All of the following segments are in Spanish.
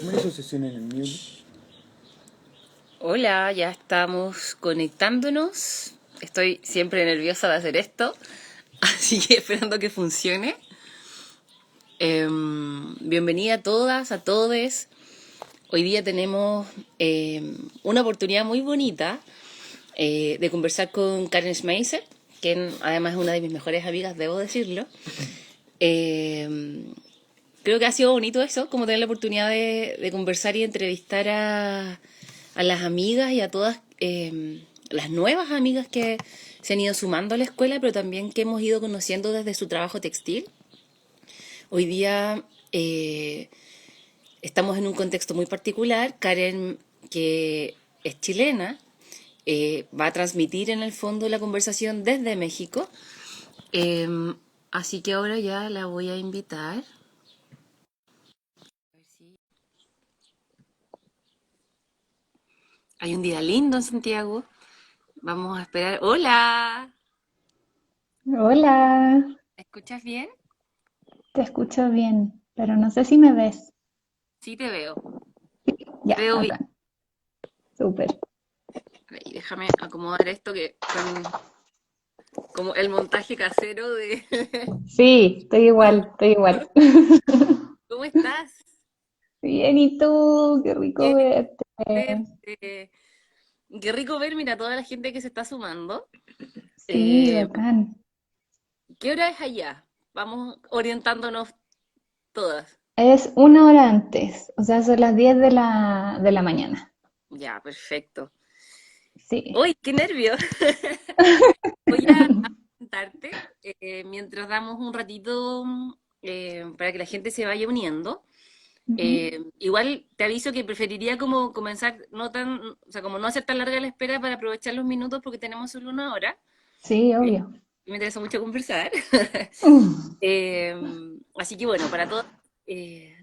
¿Cómo es esa sesión en el mute? Hola, ya estamos conectándonos. Estoy siempre nerviosa de hacer esto, así que esperando que funcione. Bienvenida a todas, a todes. Hoy día tenemos una oportunidad muy bonita de conversar con Karen Schmeisser, quien además es una de mis mejores amigas, debo decirlo. Em, Creo que ha sido bonito eso, como tener la oportunidad de conversar y entrevistar a las amigas y a todas las nuevas amigas que se han ido sumando a la escuela, pero también que hemos ido conociendo desde su trabajo textil. Hoy día estamos en un contexto muy particular. Karen, que es chilena, va a transmitir en el fondo la conversación desde México. Así que ahora ya la voy a invitar. A ver si hay un día lindo en Santiago. Vamos a esperar. ¡Hola! Hola, ¿Me escuchas bien? te escucho bien, pero no sé si me ves. Sí, te veo. Te Ya, veo bien. acá, súper. Y déjame acomodar esto que con como el montaje casero de... Sí, estoy igual, estoy igual. ¿Cómo estás? Bien, ¿y tú? Qué rico Qué verte. verte. Qué rico ver, mira, toda la gente que se está sumando. Sí, Eh, bacán. ¿Qué hora es allá? Vamos orientándonos todas. Es una hora antes, o sea, son las 10 de la mañana. Ya, perfecto. Sí. ¡Uy, qué nervios! Voy a contarte mientras damos un ratito para que la gente se vaya uniendo. Ujú. Igual te aviso que preferiría como comenzar no tan, o sea, como no hacer tan larga la espera para aprovechar los minutos porque tenemos solo una hora. Sí, Eh, obvio. Me interesa mucho conversar. Mm. Eh, Así que bueno, para todos,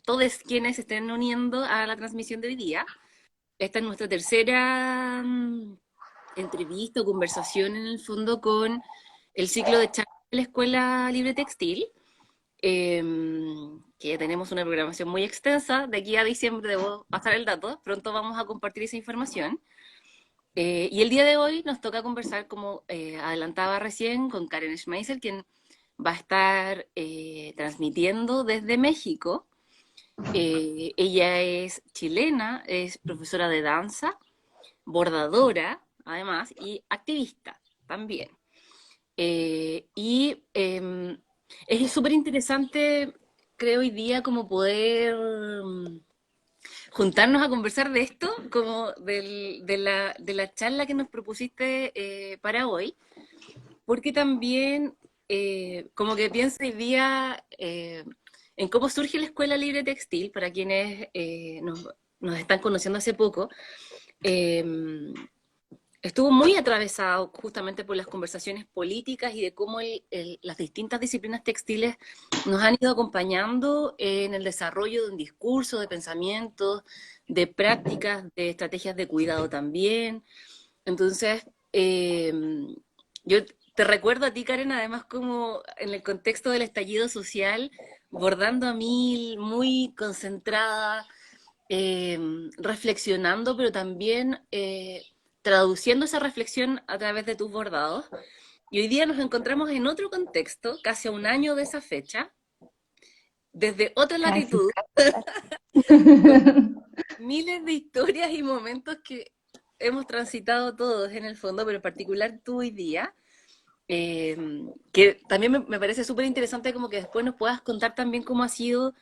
todos quienes se estén uniendo a la transmisión de hoy día, esta es nuestra tercera entrevista o conversación en el fondo con el ciclo de charlas de la Escuela Libre Textil, eh, que ya tenemos una programación muy extensa. De aquí a diciembre debo pasar el dato, pronto vamos a compartir esa información. Y el día de hoy nos toca conversar, como adelantaba recién, con Karen Schmeisel, quien va a estar transmitiendo desde México. Ella es chilena, es profesora de danza, bordadora, además, y activista también. Es súper interesante, creo, hoy día como poder juntarnos a conversar de esto, como de la charla que nos propusiste para hoy, porque también como que pienso hoy día en cómo surge la Escuela Libre Textil, para quienes nos están conociendo hace poco. eh, Estuvo muy atravesado justamente por las conversaciones políticas y de cómo las distintas disciplinas textiles nos han ido acompañando en el desarrollo de un discurso, de pensamientos, de prácticas, de estrategias de cuidado también. Entonces, eh, yo te recuerdo a ti, Karen, además como en el contexto del estallido social, bordando a mil, muy concentrada, eh, reflexionando, pero también traduciendo esa reflexión a través de tus bordados. Y hoy día nos encontramos en otro contexto, casi a un año de esa fecha, desde otra Casi. latitud, miles de historias y momentos que hemos transitado todos en el fondo, pero en particular tú hoy día, eh, que también me parece súper interesante como que después nos puedas contar también cómo ha sido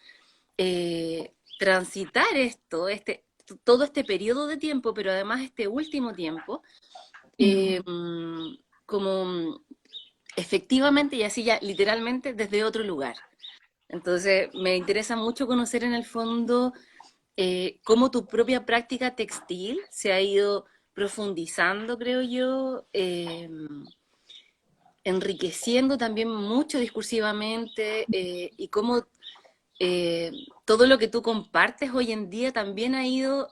transitar esto, todo este periodo de tiempo, pero además este último tiempo, eh, Mm. como efectivamente y así ya literalmente desde otro lugar. Entonces, me interesa mucho conocer en el fondo cómo tu propia práctica textil se ha ido profundizando, creo yo, enriqueciendo también mucho discursivamente y cómo eh, todo lo que tú compartes hoy en día también ha ido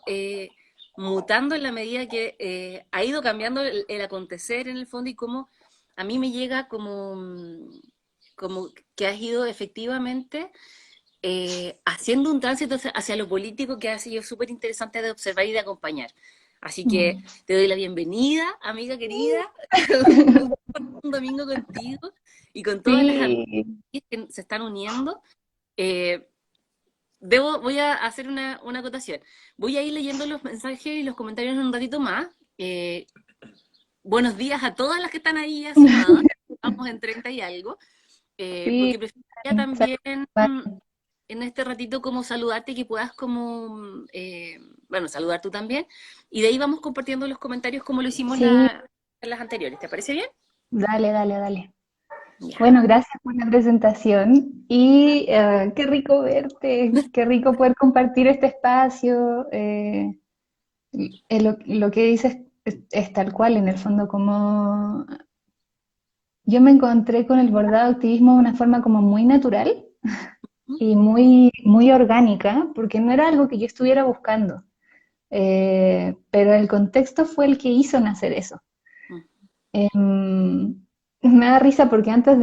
mutando en la medida que ha ido cambiando el acontecer en el fondo y cómo a mí me llega como, como que has ido efectivamente haciendo un tránsito hacia lo político que ha sido súper interesante de observar y de acompañar. Así que Mm. te doy la bienvenida, amiga querida, un domingo contigo y con todas las amigas Sí, que se están uniendo. Eh, voy a hacer una acotación. Voy a ir leyendo los mensajes y los comentarios en un ratito más. Eh, Buenos días a todas las que están ahí ya sumadas. Vamos en 30 y algo. sí, Porque preferiría también salud. en este ratito como saludarte y que puedas como, bueno, saludar tú también. Y de ahí vamos compartiendo los comentarios como lo hicimos Sí, en las anteriores. ¿Te parece bien? dale, dale, dale. Ya. Bueno, gracias por la presentación y qué rico verte, qué rico poder compartir este espacio. Lo que dices es tal cual, en el fondo, como yo me encontré con el bordado activismo de una forma como muy natural y muy, muy orgánica, porque no era algo que yo estuviera buscando, pero el contexto fue el que hizo nacer eso. Em, Me da risa porque antes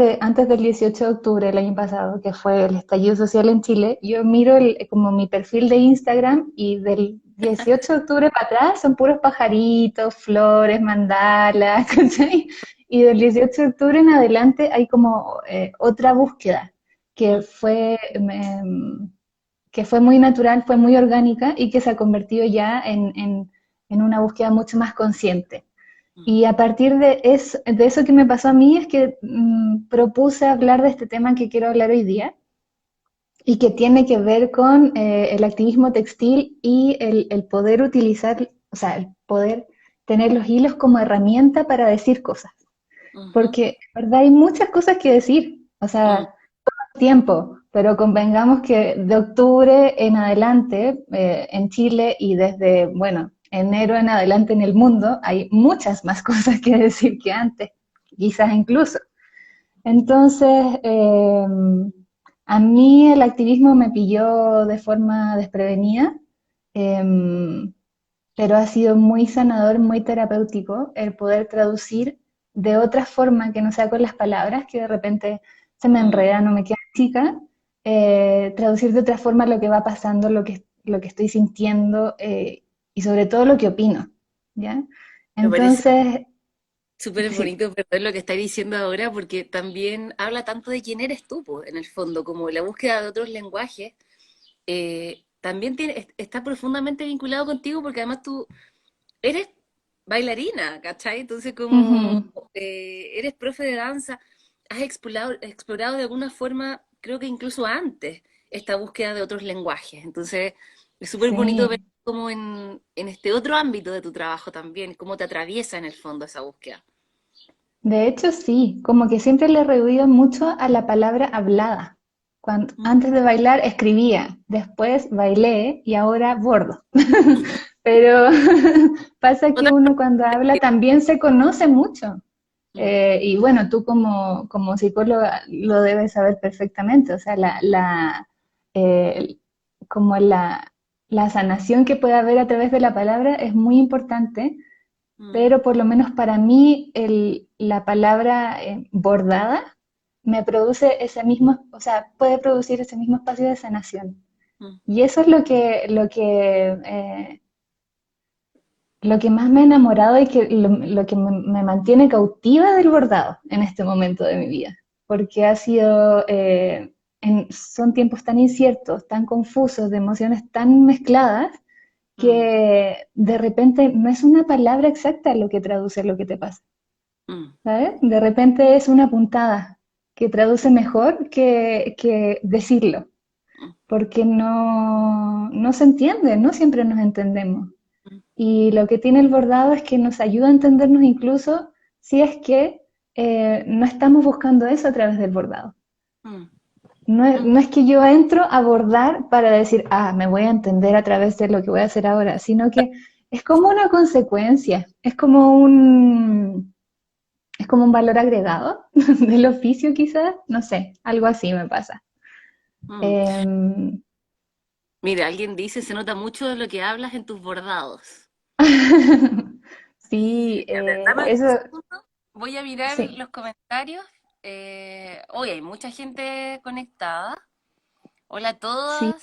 del 18 de octubre del año pasado, que fue el estallido social en Chile, yo miro como mi perfil de Instagram y del 18 de octubre para atrás son puros pajaritos, flores, mandalas, ¿cachai? Y del 18 de octubre en adelante hay como otra búsqueda que que fue muy natural, fue muy orgánica y que se ha convertido ya en una búsqueda mucho más consciente. Y a partir de eso que me pasó a mí es que propuse hablar de este tema que quiero hablar hoy día y que tiene que ver con el activismo textil y el poder utilizar, o sea, el poder tener los hilos como herramienta para decir cosas. Porque, ¿verdad? Hay muchas cosas que decir, o sea, tiempo, pero convengamos que de octubre en adelante en Chile y desde, bueno, enero en adelante en el mundo hay muchas más cosas que decir que antes, quizás incluso. Entonces, a mí el activismo me pilló de forma desprevenida, eh, pero ha sido muy sanador, muy terapéutico el poder traducir de otra forma que no sea con las palabras, que de repente se me enredan o me quedan chicas, traducir de otra forma lo que va pasando, lo que estoy sintiendo y sobre todo lo que opino, ¿ya? Me parece Entonces, súper sí, bonito ver lo que estáis diciendo ahora, porque también habla tanto de quién eres tú, po, en el fondo, como la búsqueda de otros lenguajes, también está profundamente vinculado contigo, porque además tú eres bailarina, ¿cachai? Entonces, como ujú, eres profe de danza, has explorado de alguna forma, creo que incluso antes, esta búsqueda de otros lenguajes. Entonces, es súper bonito ver sí. cómo en este otro ámbito de tu trabajo también, cómo te atraviesa en el fondo esa búsqueda. De hecho, sí, como que siempre le he rehuido mucho a la palabra hablada. Mm. Antes de bailar escribía, después bailé y ahora bordo. Pero pasa que uno cuando habla también se conoce mucho. Mm, Y bueno, tú como psicóloga lo debes saber perfectamente. O sea, eh, como la sanación que puede haber a través de la palabra es muy importante, mm, pero por lo menos para mí la palabra bordada me produce ese mismo, o sea, puede producir ese mismo espacio de sanación. mm. Y eso es lo que más me ha enamorado y lo que me mantiene cautiva del bordado en este momento de mi vida, porque ha sido, son tiempos tan inciertos, tan confusos, de emociones tan mezcladas, Mm, que de repente no es una palabra exacta lo que traduce lo que te pasa. mm, ¿Sabes? De repente es una puntada que traduce mejor que decirlo, mm, porque no se entiende, no siempre nos entendemos. mm, Y lo que tiene el bordado es que nos ayuda a entendernos incluso si es que no estamos buscando eso a través del bordado. mm, mm. No es que yo entro a bordar para decir, ah, me voy a entender a través de lo que voy a hacer ahora, sino que es como una consecuencia, es como un valor agregado del oficio quizás, no sé, algo así me pasa. Mm. Em, Mira, alguien dice, se nota mucho de lo que hablas en tus bordados. sí, A ver, dame un eso, segundo. Voy a mirar sí. los comentarios. Hoy hay mucha gente conectada. Hola a Sí, todas.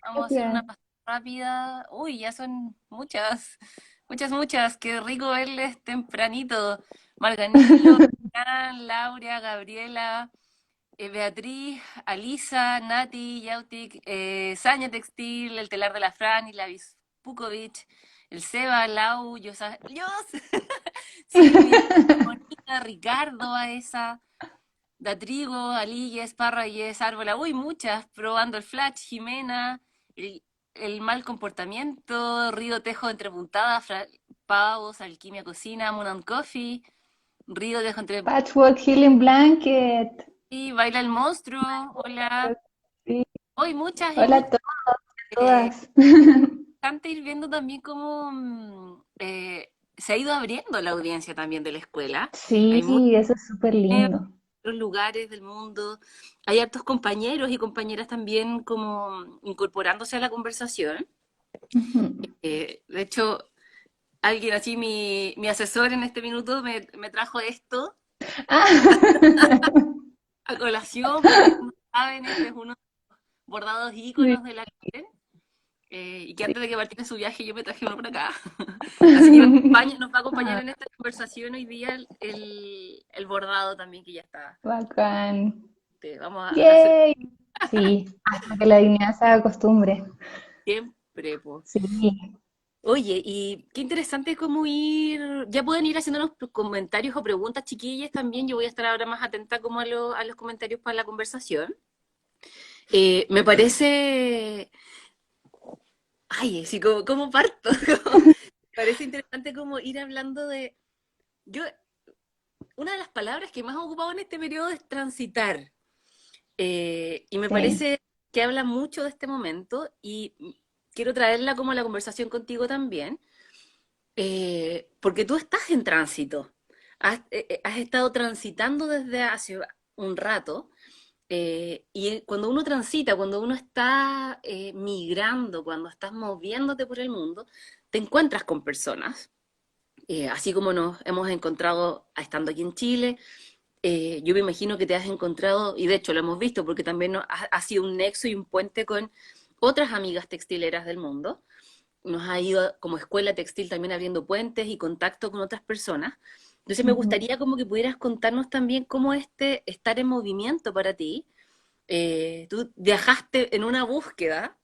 Vamos a hacer una gracias. pasada rápida. Uy, ya son muchas, muchas, muchas. Qué rico verles tempranito. Marganilo, Fran, Laura, Gabriela, Beatriz, Alisa, Nati, Yautic, Saña Textil, el telar de la Fran y la Pukovic, el Seba, Lau, Yosa, Silvia, Mónica, Ricardo, Aesa. Datrigo, Alíes, Parragués, Árbola, uy, muchas, probando el Flash, Jimena, el, el mal comportamiento, Río Tejo entre puntadas, Pavos, Alquimia Cocina, Moon and Coffee, Río Tejo entre... Patchwork Healing Blanket. Y Baila el Monstruo, hola. Sí. Hoy muchas y Hola muchas. a todas. Bastante ir viendo también cómo se ha ido abriendo la audiencia también de la escuela. Hay muchos Sí, eso es súper lindo. lugares del mundo. Hay hartos compañeros y compañeras también como incorporándose a la conversación. Ujú. De hecho, alguien así, mi asesor en este minuto me trajo esto Ah. a colación, porque como saben, este es uno de los bordados Sí. íconos de la Karen, y que antes de que partiera su viaje yo me traje uno por acá. Así que nos va a acompañar Ah, en esta conversación hoy día el bordado también que ya está. bacán. Vamos a hacer Yay. Sí, hasta que la dignidad se haga costumbre. siempre, pues. Sí. Oye, y qué interesante cómo ir, ya pueden ir haciéndonos comentarios o preguntas, chiquillas, también. Yo voy a estar ahora más atenta como a los comentarios para la conversación. Me parece, ay, sí, como parto, me parece interesante como ir hablando de, yo, una de las palabras que más he ocupado en este periodo es transitar. Y me Sí. parece que habla mucho de este momento y quiero traerla como a la conversación contigo también. Porque tú estás en tránsito, has estado transitando desde hace un rato, y cuando uno transita, cuando uno está migrando, cuando estás moviéndote por el mundo, te encuentras con personas, así como nos hemos encontrado estando aquí en Chile. Yo me imagino que te has encontrado, y de hecho lo hemos visto, porque también ha sido un nexo y un puente con otras amigas textileras del mundo, nos ha ido como escuela textil también abriendo puentes y contacto con otras personas. Entonces me Ujú. gustaría como que pudieras contarnos también cómo este estar en movimiento para ti. Tú viajaste en una búsqueda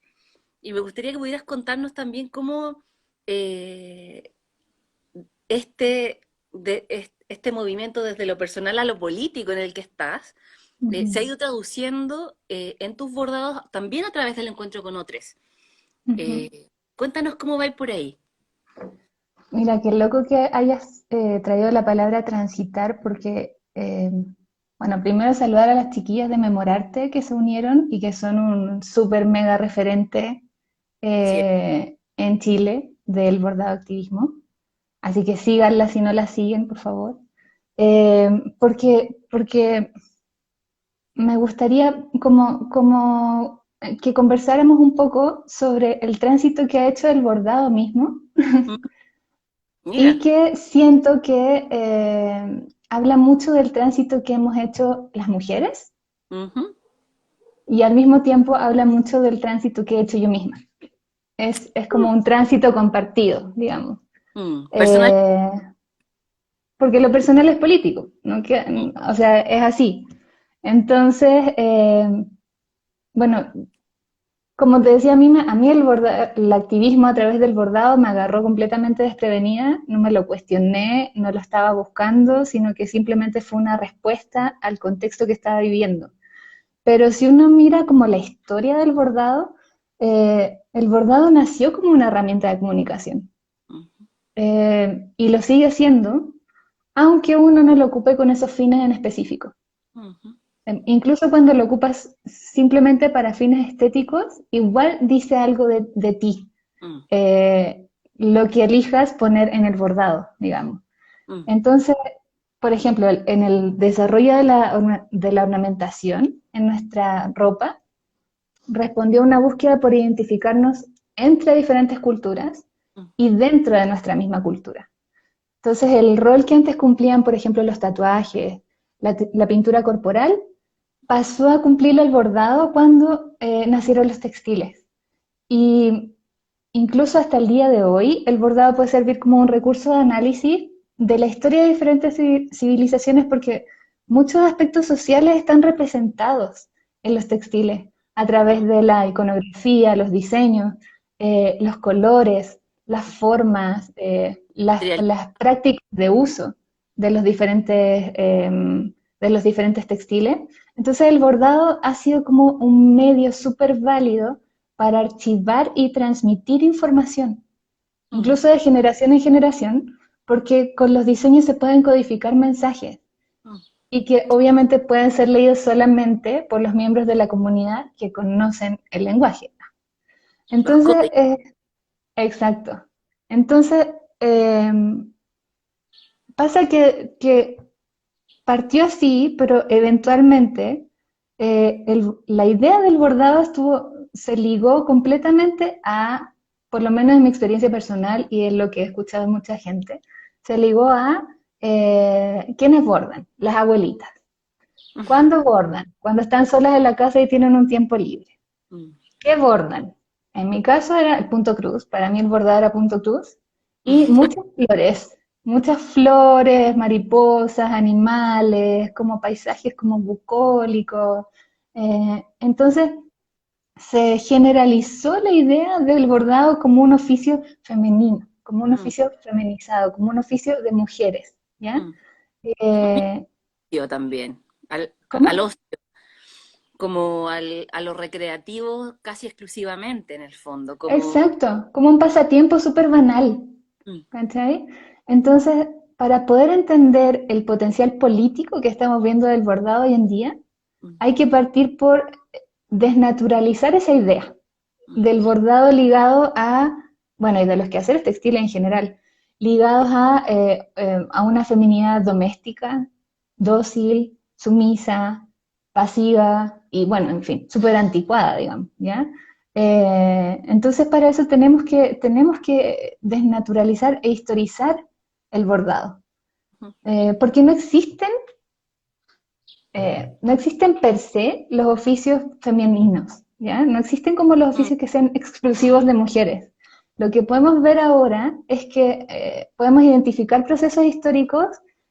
y me gustaría que pudieras contarnos también cómo eh, este, este movimiento desde lo personal a lo político en el que estás se ha Ujú. ido traduciendo en tus bordados también a través del encuentro con otros. Ujú. Eh, Cuéntanos cómo va a ir por ahí. Mira, qué loco que hayas traído la palabra transitar porque, bueno, primero saludar a las chiquillas de Memorarte que se unieron y que son un súper mega referente Sí. en Chile del bordado activismo. Así que síganlas si no las siguen, por favor. Porque me gustaría que conversáramos un poco sobre el tránsito que ha hecho el bordado mismo y Mira, que siento que habla mucho del tránsito que hemos hecho las mujeres ujú, y al mismo tiempo habla mucho del tránsito que he hecho yo misma. Es como mm, un tránsito compartido, digamos. personal, Eh, Porque lo personal es político, ¿no? mm, O sea, es así. Entonces, bueno, como te decía, a mí el activismo a través del bordado me agarró completamente desprevenida, no me lo cuestioné, no lo estaba buscando, sino que simplemente fue una respuesta al contexto que estaba viviendo. Pero si uno mira como la historia del bordado, el bordado nació como una herramienta de comunicación ujú, y lo sigue siendo, aunque uno no lo ocupe con esos fines en específico. ujú, Incluso cuando lo ocupas simplemente para fines estéticos, igual dice algo de ti, mm, lo que elijas poner en el bordado, digamos. mm, Entonces, por ejemplo, en el desarrollo de la ornamentación en nuestra ropa, respondió a una búsqueda por identificarnos entre diferentes culturas mm, y dentro de nuestra misma cultura. Entonces, el rol que antes cumplían, por ejemplo, los tatuajes, la pintura corporal, pasó a cumplirlo el bordado cuando nacieron los textiles. Y incluso hasta el día de hoy, el bordado puede servir como un recurso de análisis de la historia de diferentes civilizaciones porque muchos aspectos sociales están representados en los textiles a través de la iconografía, los diseños, los colores, las formas, Material. las prácticas de uso de los diferentes textiles. Entonces el bordado ha sido como un medio súper válido para archivar y transmitir información, Mm, incluso de generación en generación, porque con los diseños se pueden codificar mensajes mm. y que obviamente pueden ser leídos solamente por los miembros de la comunidad que conocen el lenguaje. Los Entonces, códigos. exacto. Entonces, eh, pasa que partió así, pero eventualmente la idea del bordado se ligó completamente a, por lo menos en mi experiencia personal y en lo que he escuchado de mucha gente, se ligó a ¿quiénes bordan? Las abuelitas. ¿Cuándo bordan? Cuando están solas en la casa y tienen un tiempo libre. Mm. ¿Qué bordan? En mi caso era el punto cruz, para mí el bordado era punto cruz, y muchas flores, mariposas, animales, como paisajes como bucólicos. Entonces se generalizó la idea del bordado como un oficio femenino, como un Mm, oficio feminizado, como un oficio de mujeres, ¿ya? mm. Muy Eh, ocio también, al ¿Cómo? ocio, como a lo recreativo casi exclusivamente en el fondo, como... Exacto, como un pasatiempo súper banal. Mm, ¿Cachai? Entonces, para poder entender el potencial político que estamos viendo del bordado hoy en día, mm, hay que partir por desnaturalizar esa idea mm. del bordado ligado a, bueno, y de los quehaceres textiles en general, ligados a una feminidad doméstica, dócil, sumisa, pasiva y, bueno, en fin, súper anticuada, digamos, ¿ya? Entonces, para eso tenemos que desnaturalizar e historizar el bordado, Ujú. porque no existen per se los oficios femeninos, ¿ya? No existen como los Mm. oficios que sean exclusivos de mujeres. Lo que podemos ver ahora es que podemos identificar procesos históricos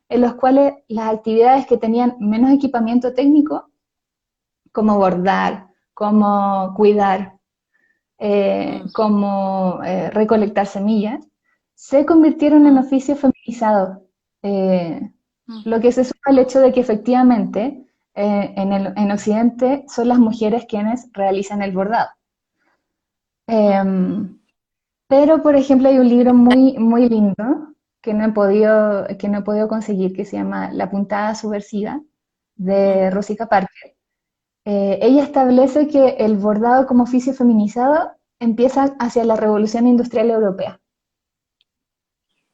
en los cuales las actividades que tenían menos equipamiento técnico, como bordar, como cuidar, Mm, recolectar semillas, se convirtieron en mm, oficios feminizados, eh, mm. lo que se suma al hecho de que efectivamente en Occidente son las mujeres quienes realizan el bordado. Mm. Em, pero, por ejemplo, hay un libro muy, muy lindo que no he podido conseguir, que se llama La puntada subversiva, Mm. de Rosika Parker. Ella establece que el bordado como oficio feminizado empieza hacia la Revolución Industrial Europea.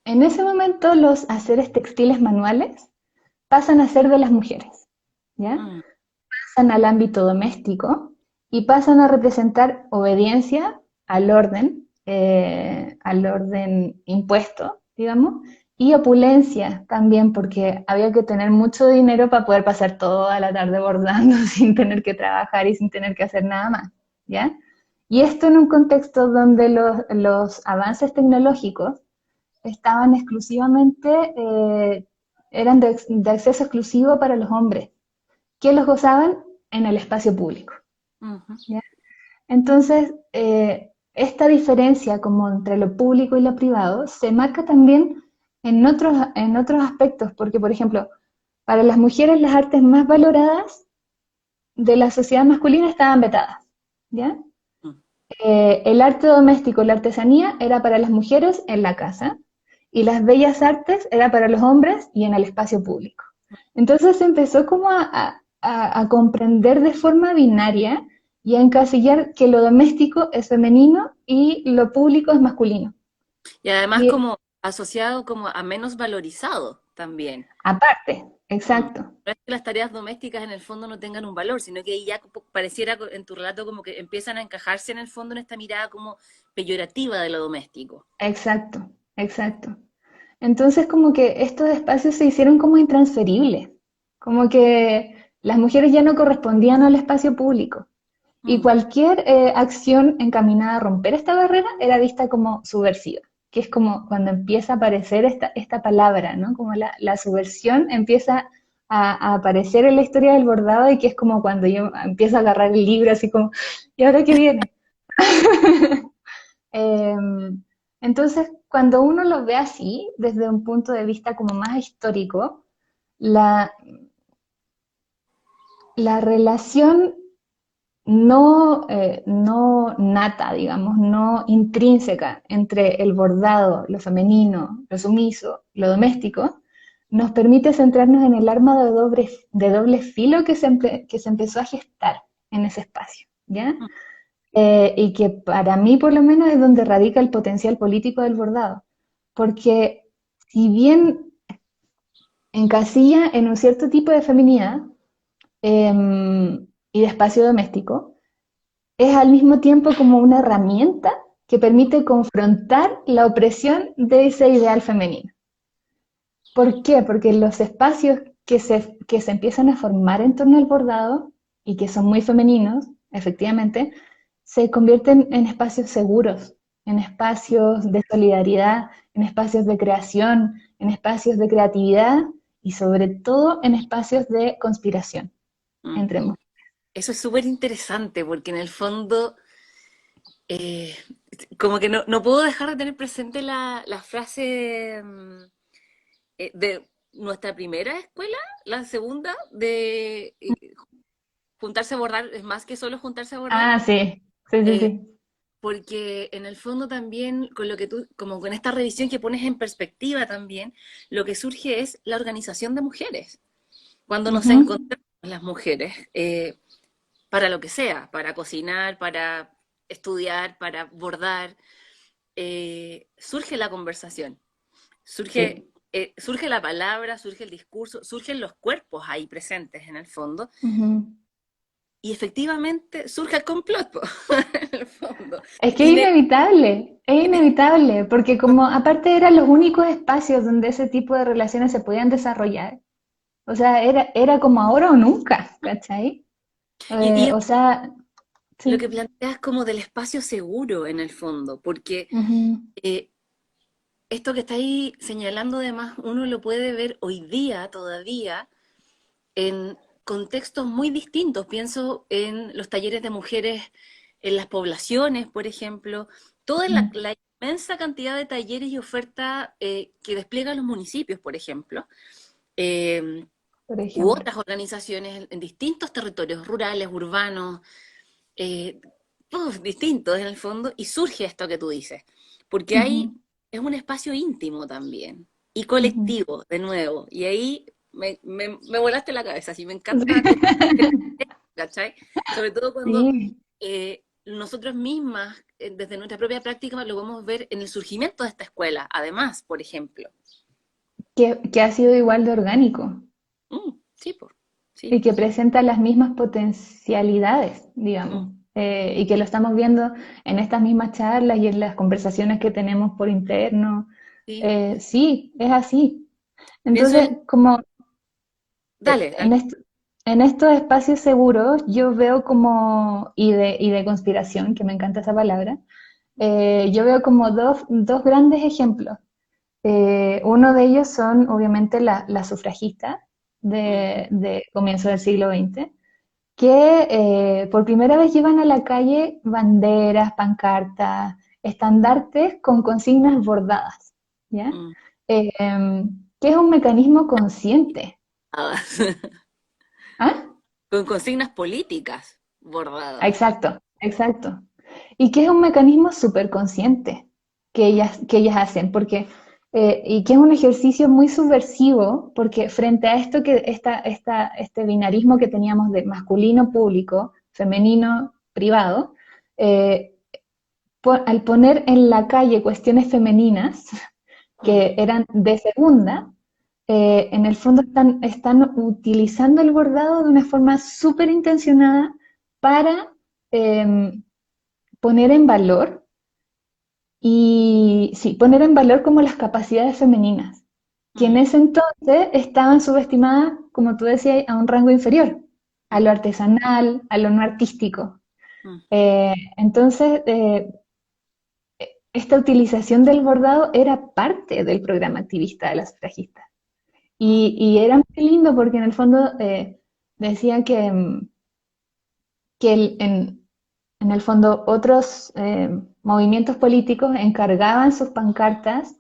En ese momento los haceres textiles manuales pasan a ser de las mujeres, ¿ya? Mm. Pasan al ámbito doméstico y pasan a representar obediencia al orden impuesto, digamos, y opulencia también, porque había que tener mucho dinero para poder pasar toda la tarde bordando sin tener que trabajar y sin tener que hacer nada más, ¿ya? Y esto en un contexto donde los avances tecnológicos estaban exclusivamente, eran de acceso exclusivo para los hombres, que los gozaban en el espacio público, Ujú. ¿ya? Entonces, esta diferencia como entre lo público y lo privado se marca también en otros aspectos, porque, por ejemplo, para las mujeres las artes más valoradas de la sociedad masculina estaban vetadas, ¿ya? Mm. El arte doméstico, la artesanía, era para las mujeres en la casa y las bellas artes era para los hombres y en el espacio público. Entonces se empezó como a comprender de forma binaria y a encasillar que lo doméstico es femenino y lo público es masculino. Y además Y como asociado como a menos valorizado también. aparte, Mm. exacto, No es que las tareas domésticas en el fondo no tengan un valor, sino que ahí ya pareciera en tu relato como que empiezan a encajarse en el fondo en esta mirada como peyorativa de lo doméstico. exacto, exacto. Entonces como que estos espacios se hicieron como intransferibles, como que las mujeres ya no correspondían al espacio público. Y Mm. cualquier acción encaminada a romper esta barrera era vista como subversiva, que es como cuando empieza a aparecer esta palabra, ¿no? Como la subversión empieza a aparecer en la historia del bordado y que es como cuando yo empiezo a agarrar el libro así como, ¿y ahora qué viene? Entonces, cuando uno lo ve así, desde un punto de vista como más histórico, la, la relación no nata, digamos, no intrínseca entre el bordado, lo femenino, lo sumiso, lo doméstico, nos permite centrarnos en el arma de doble filo que se empezó a gestar en ese espacio, ¿ya? Y que para mí por lo menos es donde radica el potencial político del bordado, porque si bien encasilla en un cierto tipo de feminidad y de espacio doméstico, es al mismo tiempo como una herramienta que permite confrontar la opresión de ese ideal femenino. ¿Por qué? Porque los espacios que se empiezan a formar en torno al bordado y que son muy femeninos, efectivamente, se convierten en espacios seguros, en espacios de solidaridad, en espacios de creación, en espacios de creatividad y sobre todo en espacios de conspiración Mm. entre mujeres. Eso es súper interesante porque en el fondo, eh, como que no puedo dejar de tener presente la frase de nuestra primera escuela, la segunda, de juntarse a bordar es más que solo juntarse a bordar, Ah, sí, sí, sí, eh, sí. porque en el fondo también, con lo que tú, como con esta revisión que pones en perspectiva también, lo que surge es la organización de mujeres. Cuando nos Ujú. encontramos las mujeres, para lo que sea, para cocinar, para estudiar, para bordar, surge la conversación, surge, Sí. surge la palabra, surge el discurso, surgen los cuerpos ahí presentes en el fondo, Ujú. y efectivamente surge el complot, po, en el fondo. Es que es Ine- inevitable, porque como aparte eran los únicos espacios donde ese tipo de relaciones se podían desarrollar, o sea, era como ahora o nunca, ¿cachai? y O sea, lo sí. que planteas como del espacio seguro en el fondo, porque Ujú. eh, esto que estáis señalando además uno lo puede ver hoy día todavía en contextos muy distintos. Pienso en los talleres de mujeres en las poblaciones, por ejemplo, toda Ujú. la inmensa cantidad de talleres y oferta que despliegan los municipios, por ejemplo, eh, Por u ejemplo. otras organizaciones en distintos territorios rurales, urbanos, eh, todos distintos en el fondo, y surge esto que tú dices, porque Ujú. es un espacio íntimo también, y Ujú. colectivo, de nuevo, y ahí me volaste la cabeza, así me encanta cómo, ¿cachai? Sobre todo cuando Sí, nosotros mismas, desde nuestra propia práctica, lo podemos ver en el surgimiento de esta escuela, además, por ejemplo. que ha sido igual de orgánico Sí, pues, y sí. que presenta las mismas potencialidades, Mm, digamos, y que lo estamos viendo en estas mismas charlas y en las conversaciones que tenemos por interno. sí. Sí, es así. Pienso Entonces, como dale, dale. en en estos espacios seguros, yo veo como, y de conspiración, que me encanta esa palabra, yo veo como dos grandes ejemplos. Uno de ellos son, obviamente, las sufragistas Mm, de comienzo del siglo XX, que por primera vez llevan a la calle banderas, pancartas, estandartes con consignas bordadas, ¿ya? mm. Que es un mecanismo consciente. Ah, ¿Ah? con consignas políticas bordadas. Exacto, exacto. Y que es un mecanismo súper consciente Mm, que ellas hacen, porque, y que es un ejercicio muy subversivo, porque frente a esto este binarismo que teníamos de masculino público, femenino privado, eh, al poner en la calle cuestiones femeninas mm, que eran de segunda, en el fondo están utilizando el bordado de una forma súper intencionada para poner en valor y sí, poner en valor como las capacidades femeninas, que en mm, ese entonces estaban subestimadas, como tú decías, a un rango inferior. a lo artesanal, a lo no artístico. mm, Entonces, esta utilización del bordado era parte del programa activista de las sufragistas. mm. Y era muy lindo porque en el fondo decían que en el fondo otros movimientos políticos encargaban sus pancartas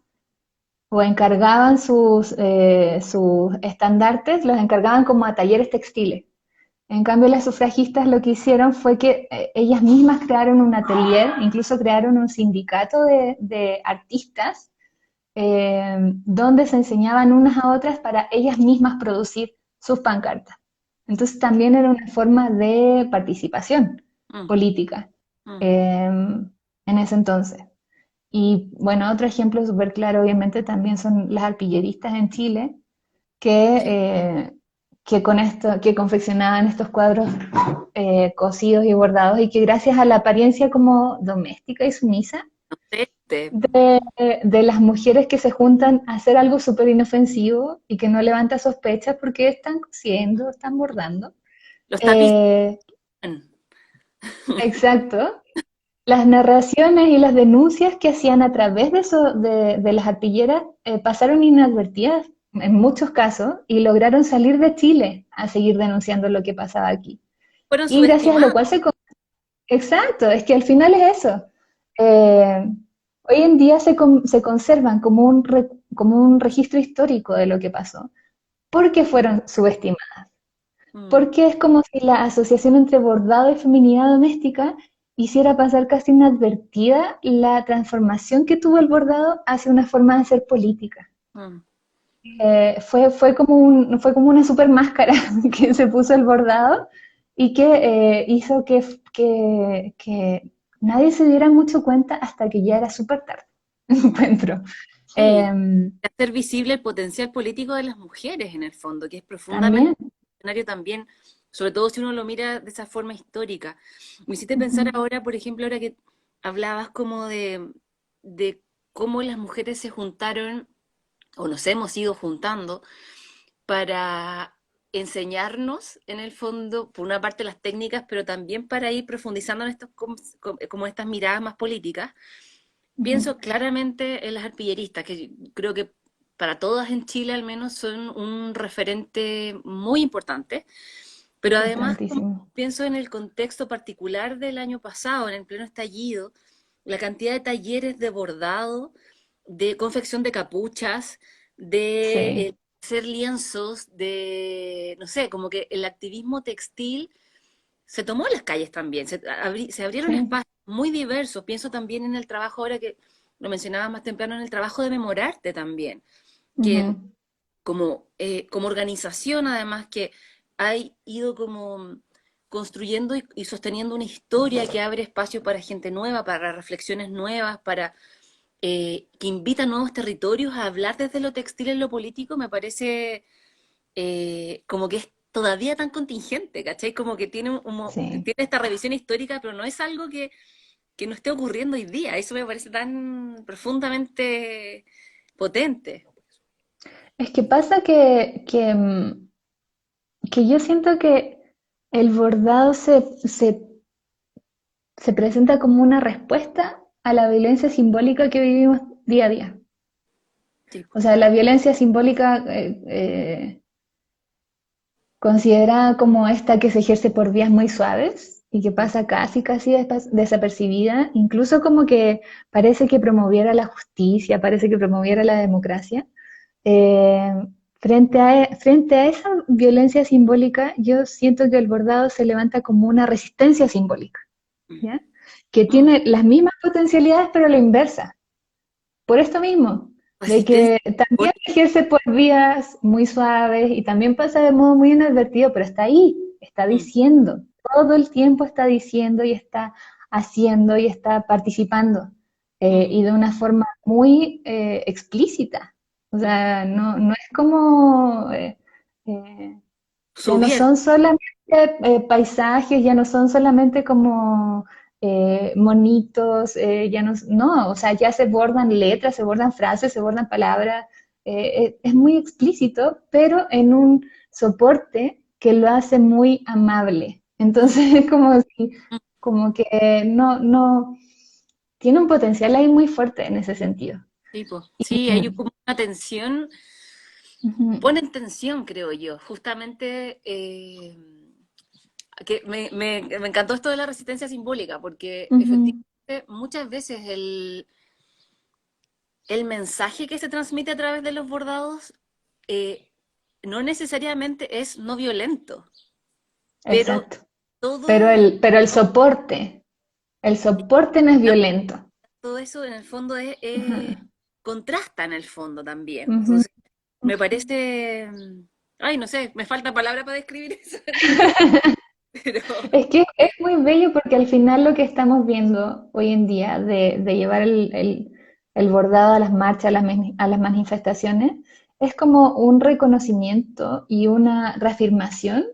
o encargaban sus estandartes, los encargaban como a talleres textiles. En cambio, las sufragistas lo que hicieron fue que ellas mismas crearon un atelier, incluso crearon un sindicato de artistas, donde se enseñaban unas a otras para ellas mismas producir sus pancartas. Entonces también era una forma de participación Mm, política mm. en ese entonces. Y bueno, otro ejemplo súper claro obviamente también son las arpilleristas en Chile, que, Sí, que con esto, que confeccionaban estos cuadros cosidos y bordados y que gracias a la apariencia como doméstica y sumisa este, de las mujeres que se juntan a hacer algo súper inofensivo y que no levanta sospechas porque están cosiendo, están bordando. los tapices. Eh, exacto. Las narraciones y las denuncias que hacían a través de, de las arpilleras pasaron inadvertidas en muchos casos y lograron salir de Chile a seguir denunciando lo que pasaba aquí. Fueron Y gracias a lo subestimados. cual exacto, es que al final es eso. Eh, Hoy en día se conservan como como un registro histórico de lo que pasó, porque fueron subestimadas. Mm, Porque es como si la asociación entre bordado y feminidad doméstica hiciera pasar casi inadvertida la transformación que tuvo el bordado hacia una forma de hacer política. mm. Fue como una super máscara que se puso el bordado y que hizo que nadie se diera mucho cuenta hasta que ya era súper tarde, encuentro. Sí, Eh, hacer visible el potencial político de las mujeres en el fondo, que es profundamente También. necesario también, sobre todo si uno lo mira de esa forma histórica. Me hiciste pensar Ujú, ahora, por ejemplo, ahora que hablabas como de cómo las mujeres se juntaron o nos hemos ido juntando para enseñarnos en el fondo, por una parte las técnicas, pero también para ir profundizando en estos como estas miradas más políticas. ujú. Pienso claramente en las arpilleristas, que creo que para todas en Chile al menos son un referente muy importante, pero además como Importantísimo. pienso en el contexto particular del año pasado, en el pleno estallido, la cantidad de talleres de bordado, de confección de capuchas, de Sí. hacer lienzos, de, no sé, como que el activismo textil se tomó las calles también, se abrieron Sí. espacios muy diversos. Pienso también en el trabajo, ahora que lo mencionaba más temprano, en el trabajo de Memorarte también, que Ujú. como organización además que ha ido como construyendo y sosteniendo una historia que abre espacio para gente nueva, para reflexiones nuevas, para que invita a nuevos territorios a hablar desde lo textil en lo político, me parece como que es todavía tan contingente, ¿cachai? Como que Sí. tiene esta revisión histórica, pero no es algo que no esté ocurriendo hoy día. Eso me parece tan profundamente potente. Es que pasa que yo siento que el bordado se presenta como una respuesta a la violencia simbólica que vivimos día a día. Sí. O sea, la violencia simbólica considerada como esta que se ejerce por vías muy suaves y que Mm. pasa casi desapercibida, incluso como que parece que promoviera la justicia, parece que promoviera la democracia. Eh, frente a esa violencia simbólica, yo siento que el bordado se levanta como una resistencia simbólica, Mm. ¿ya? Que Mm. tiene las mismas potencialidades, pero a la inversa. Por esto mismo, de Resistencia que también simbólica. ejerce por vías muy suaves y también pasa de modo muy inadvertido, pero está ahí, está Mm. diciendo, todo el tiempo está diciendo y está haciendo y está participando, Mm. y de una forma muy explícita. O Mm. sea, no es como, ya no Subiendo. son solamente paisajes, ya no son solamente como monitos, ya no, o sea, ya se bordan letras, se bordan frases, se bordan palabras, es muy explícito, pero en un soporte que lo hace muy amable. Entonces es como si, como que no, tiene un potencial ahí muy fuerte en ese sentido. Sí, po. Y, Sí, hay como una tensión, ujú, ponen tensión, creo yo. Justamente, que me encantó esto de la resistencia simbólica, porque ujú, efectivamente muchas veces el mensaje que se transmite a través de los bordados eh, no necesariamente es no violento, pero exacto. todo, Pero todo, el soporte no es violento. todo eso en el fondo Ajá. contrasta en el fondo también. Ujú. Entonces, me parece, ay, no sé, me falta palabra para describir eso en realidad, pero Es que es muy bello porque al final lo que estamos viendo hoy en día de llevar el bordado a las marchas, a las manifestaciones, es como un reconocimiento y una reafirmación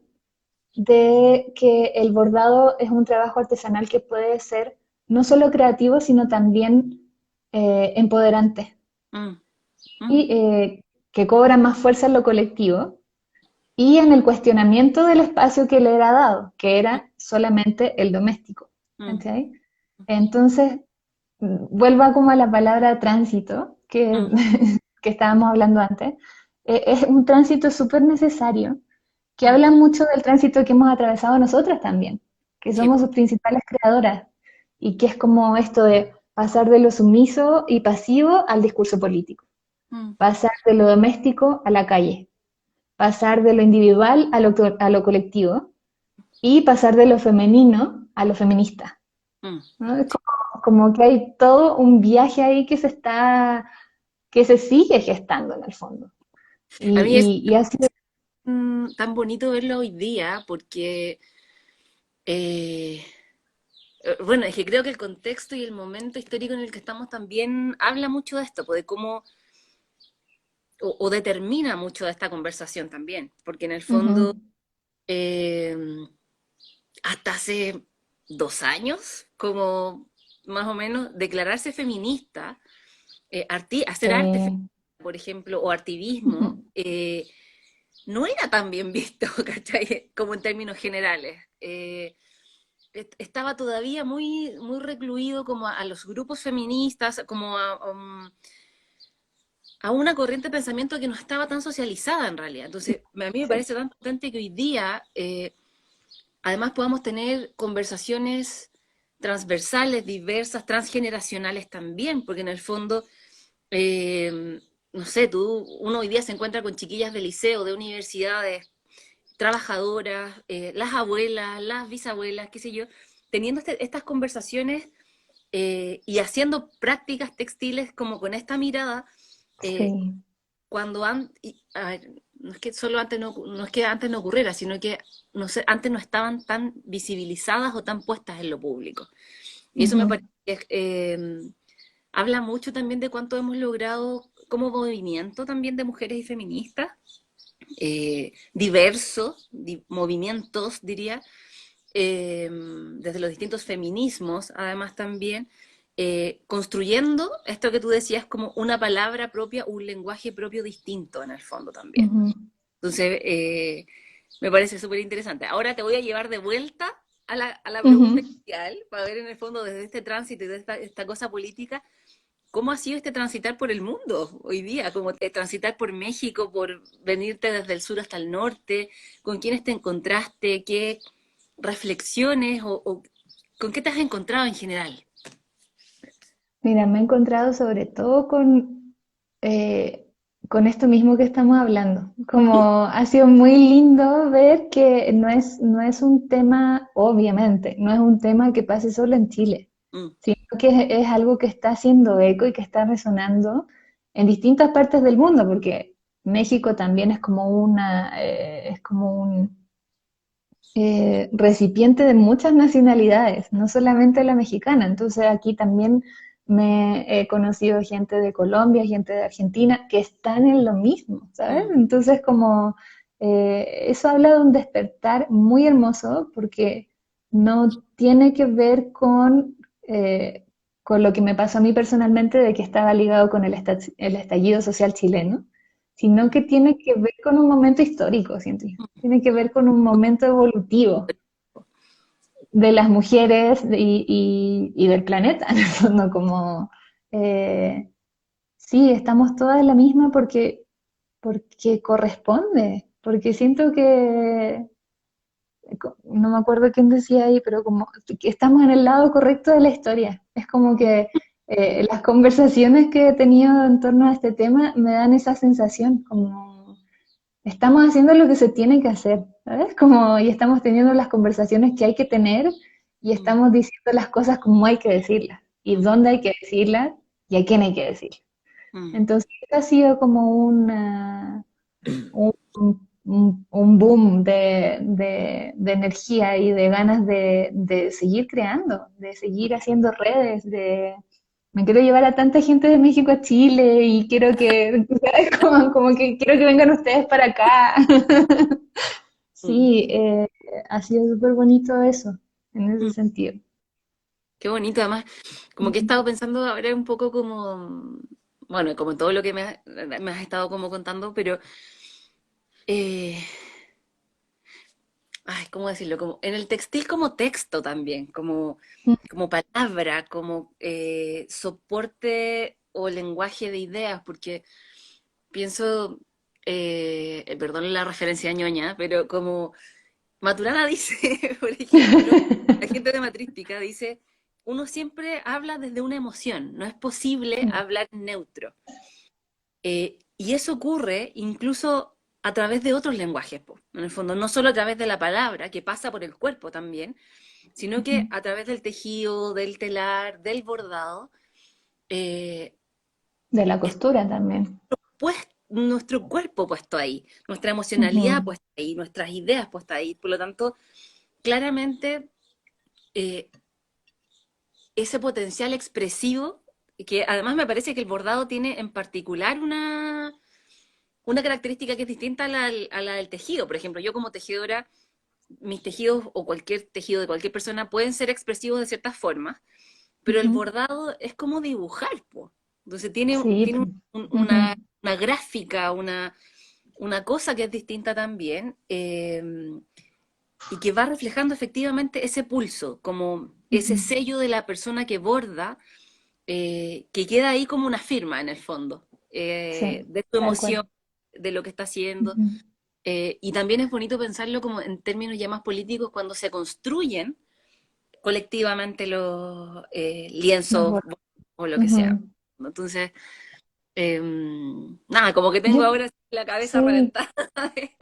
de que el bordado es un trabajo artesanal que puede ser no solo creativo, sino también empoderante mm, mm, y que cobra más fuerza en lo colectivo y en el cuestionamiento del espacio que le era dado, que era solamente el doméstico. mm, ¿Cachai? Entonces, vuelvo como a la palabra tránsito mm, que estábamos hablando antes. Es un tránsito súper necesario que mm. habla mucho del tránsito que hemos atravesado nosotras también, que Sí, somos po. sus principales creadoras y que es como esto de pasar de lo sumiso y pasivo al discurso político, Mm, pasar de lo doméstico a la calle, pasar de lo individual a lo colectivo y pasar de lo femenino a lo feminista. mm. ¿No? Es como que hay todo un viaje ahí que se sigue gestando en el fondo. A mí es Y ha sido, tan bonito verlo hoy día porque eh, bueno, es que creo que el contexto y el momento histórico en el que estamos también habla mucho de esto, pues, de cómo, o determina mucho de esta conversación también, porque en el fondo, ujú, eh, hasta hace 2 años, como más o menos, declararse feminista, hacer arte, sí, por ejemplo, o activismo, no era tan bien visto, ¿cachai? Como en términos generales. Estaba todavía muy, muy recluido como a los grupos feministas, como a una corriente de pensamiento que no estaba tan socializada en realidad. Entonces, a mí me sí, parece tan potente que hoy día, además, podamos tener conversaciones transversales, diversas, transgeneracionales también, porque en el fondo, no sé, uno hoy día se encuentra con chiquillas de liceo, de universidades, trabajadoras, las abuelas, las bisabuelas, qué sé yo, teniendo estas conversaciones y haciendo prácticas textiles como con esta mirada, eh, sí. cuando a ver, no es que solo antes no es que antes no ocurriera, sino que no sé, antes no estaban tan visibilizadas o tan puestas en lo público. Y eso me Ujú, parece que habla mucho también de cuánto hemos logrado como movimiento también de mujeres y feministas, diversos movimientos, diría, desde los distintos feminismos, además también, construyendo esto que tú decías como una palabra propia, un lenguaje propio distinto en el fondo también. ujú, Entonces, me parece súper interesante. Ahora te voy a llevar de vuelta a la pregunta ujú. inicial, para ver en el fondo desde este tránsito y de esta cosa política, ¿cómo ha sido este transitar por el mundo hoy día? Como transitar por México, por venirte desde el sur hasta el norte, con quiénes te encontraste, qué reflexiones o con qué te has encontrado en general. Mira, me he encontrado sobre todo con esto mismo que estamos hablando. Como ha sido muy lindo ver que no es un tema, obviamente, no es un tema que pase solo en Chile, Mm, sino que es algo que está haciendo eco y que está resonando en distintas partes del mundo, porque México también es como un recipiente de muchas nacionalidades, no solamente la mexicana. Entonces aquí también me he conocido gente de Colombia, gente de Argentina, que están en lo mismo, ¿sabes? mm, Entonces como eso habla de un despertar muy hermoso porque no tiene que ver con lo que me pasó a mí personalmente de que estaba ligado con el estallido social chileno, sino que tiene que ver con un momento histórico, siento yo. Tiene que ver con un momento evolutivo de las mujeres y del planeta, en el fondo, como, eh, sí, estamos todas en la misma porque corresponde, porque siento que, no me acuerdo quién decía ahí, pero como que estamos en el lado correcto de la historia. Es como que las conversaciones que he tenido en torno a este tema me dan esa sensación, como estamos haciendo lo que se tiene que hacer, ¿sabes? Como, y estamos teniendo las conversaciones que hay que tener y Mm, estamos diciendo las cosas como hay que decirlas, y mm, dónde hay que decirlas y a quién hay que decirlas. mm. Entonces, ha sido como un, un boom de energía y de ganas de seguir creando, de seguir haciendo redes, de... Me quiero llevar a tanta gente de México a Chile y quiero que, ¿sabes? Como que quiero que vengan ustedes para acá. Mm, Sí, ha sido súper bonito eso, en ese mm. sentido. Qué bonito, además, como que he estado pensando ahora un poco como, bueno, como todo lo que me has estado como contando, pero, eh, ay, ¿cómo decirlo? Como en el textil como texto también, como palabra, como soporte o lenguaje de ideas, porque pienso, perdón la referencia ñoña, pero como Maturana dice, por ejemplo, la gente de Matrística dice, uno siempre habla desde una emoción, no es posible hablar neutro. Y eso ocurre incluso a través de otros lenguajes, po. En el fondo, no solo a través de la palabra, que pasa por el cuerpo también, sino que a través del tejido, del telar, del bordado, eh, De la es costura también. nuestro cuerpo puesto ahí, nuestra emocionalidad Ujú, puesta ahí, nuestras ideas puestas ahí. Por lo tanto, claramente eh, ese potencial expresivo, que además me parece que el bordado tiene en particular una característica que es distinta a la del tejido. Por ejemplo, yo como tejedora, mis tejidos o cualquier tejido de cualquier persona pueden ser expresivos de ciertas formas, pero el ujú. bordado es como dibujar, po. Entonces tiene, Sí, tiene ujú, una gráfica, una cosa que es distinta también, y que va reflejando efectivamente ese pulso, como ese ujú. sello de la persona que borda, que queda ahí como una firma en el fondo, Sí, de tu tal cual. emoción, de lo que está haciendo. Ujú. Y también es bonito pensarlo como en términos ya más políticos cuando se construyen colectivamente los Los lienzos bordes. o lo que sea. Ujú. Entonces, nada, como que tengo Yo, ahora la cabeza sí, reventada de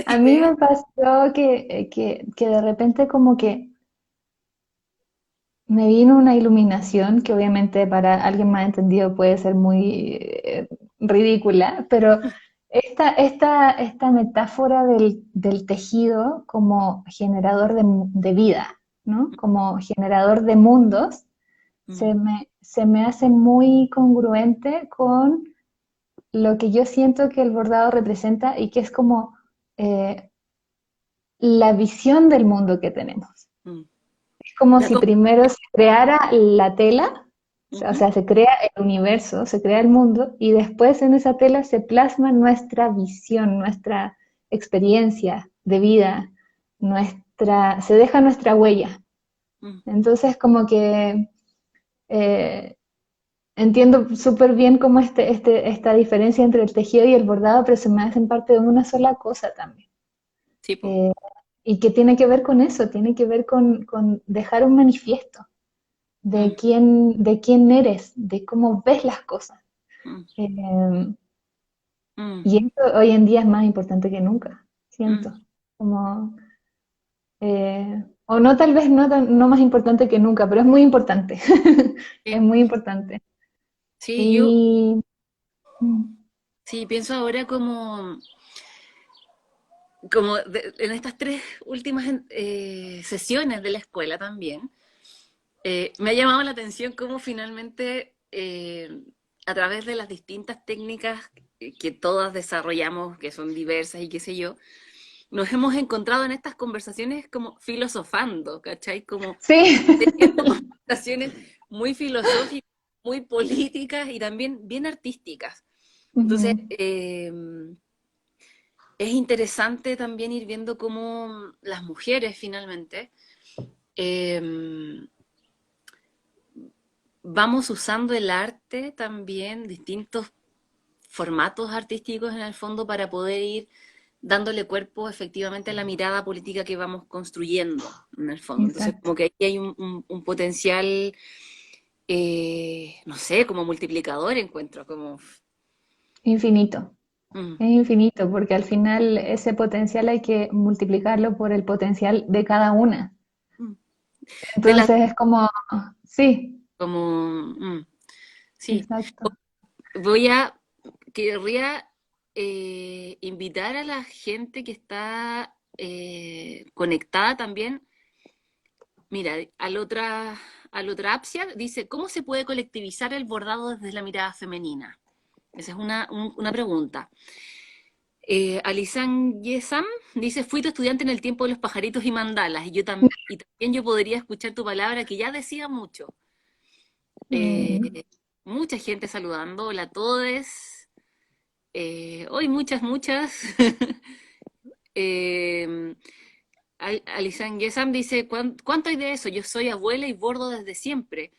a mí ideas. me pasó que de repente como que me vino una iluminación que obviamente para alguien más entendido puede ser muy ridícula, pero esta metáfora del tejido como generador de vida, ¿no? Como generador de mundos, Mm, se me hace muy congruente con lo que yo siento que el bordado representa y que es como eh, la visión del mundo que tenemos. mm. Es como Ya si primero se creara la tela, o ujú, sea, se crea el universo, se crea el mundo, y después en esa tela se plasma nuestra visión, nuestra experiencia de vida, se deja nuestra huella. mm, Entonces, como que eh, entiendo súper bien cómo esta diferencia entre el tejido y el bordado, pero se me hacen parte de una sola cosa también. sí, po. Eh, y que tiene que ver con eso, tiene que ver con dejar un manifiesto Mm, de quién eres, de cómo ves las cosas. mm, Eh, mm, y esto hoy en día es más importante que nunca, mm. siento. Como, o no, tal vez no más importante que nunca, pero es muy importante. Es Sí, muy importante. sí, yo Y mm, sí pienso ahora como, en estas tres últimas sesiones de la escuela también, me ha llamado la atención cómo finalmente, a través de las distintas técnicas que todas desarrollamos, que son diversas y qué sé yo, nos hemos encontrado en estas conversaciones como filosofando, ¿cachai? Como sí, teniendo conversaciones muy filosóficas, muy políticas y también bien artísticas. Entonces, Ujú. es interesante también ir viendo cómo las mujeres finalmente eh, vamos usando el arte también, distintos formatos artísticos en el fondo para poder ir dándole cuerpo efectivamente a la mirada política que vamos construyendo en el fondo. Entonces, Exacto. como que aquí hay un potencial, no sé, como multiplicador encuentro, como... Infinito. mm, Es infinito, porque al final ese potencial hay que multiplicarlo por el potencial de cada una. mm. De la, Entonces es como, sí, como, sí, exacto. voy a, querría invitar a la gente que está conectada también. Mira, al otra Apsia dice, ¿cómo se puede colectivizar el bordado desde la mirada femenina? Esa es una pregunta. Alisan Yesam dice, fui tu estudiante en el tiempo de los pajaritos y mandalas, y también yo podría escuchar tu palabra que ya decía mucho. Mm, Eh, mucha gente saludando, hola a todos. Hoy muchas. eh, Alisan Yesam dice, ¿cuánto hay de eso? Yo soy abuela y bordo desde siempre.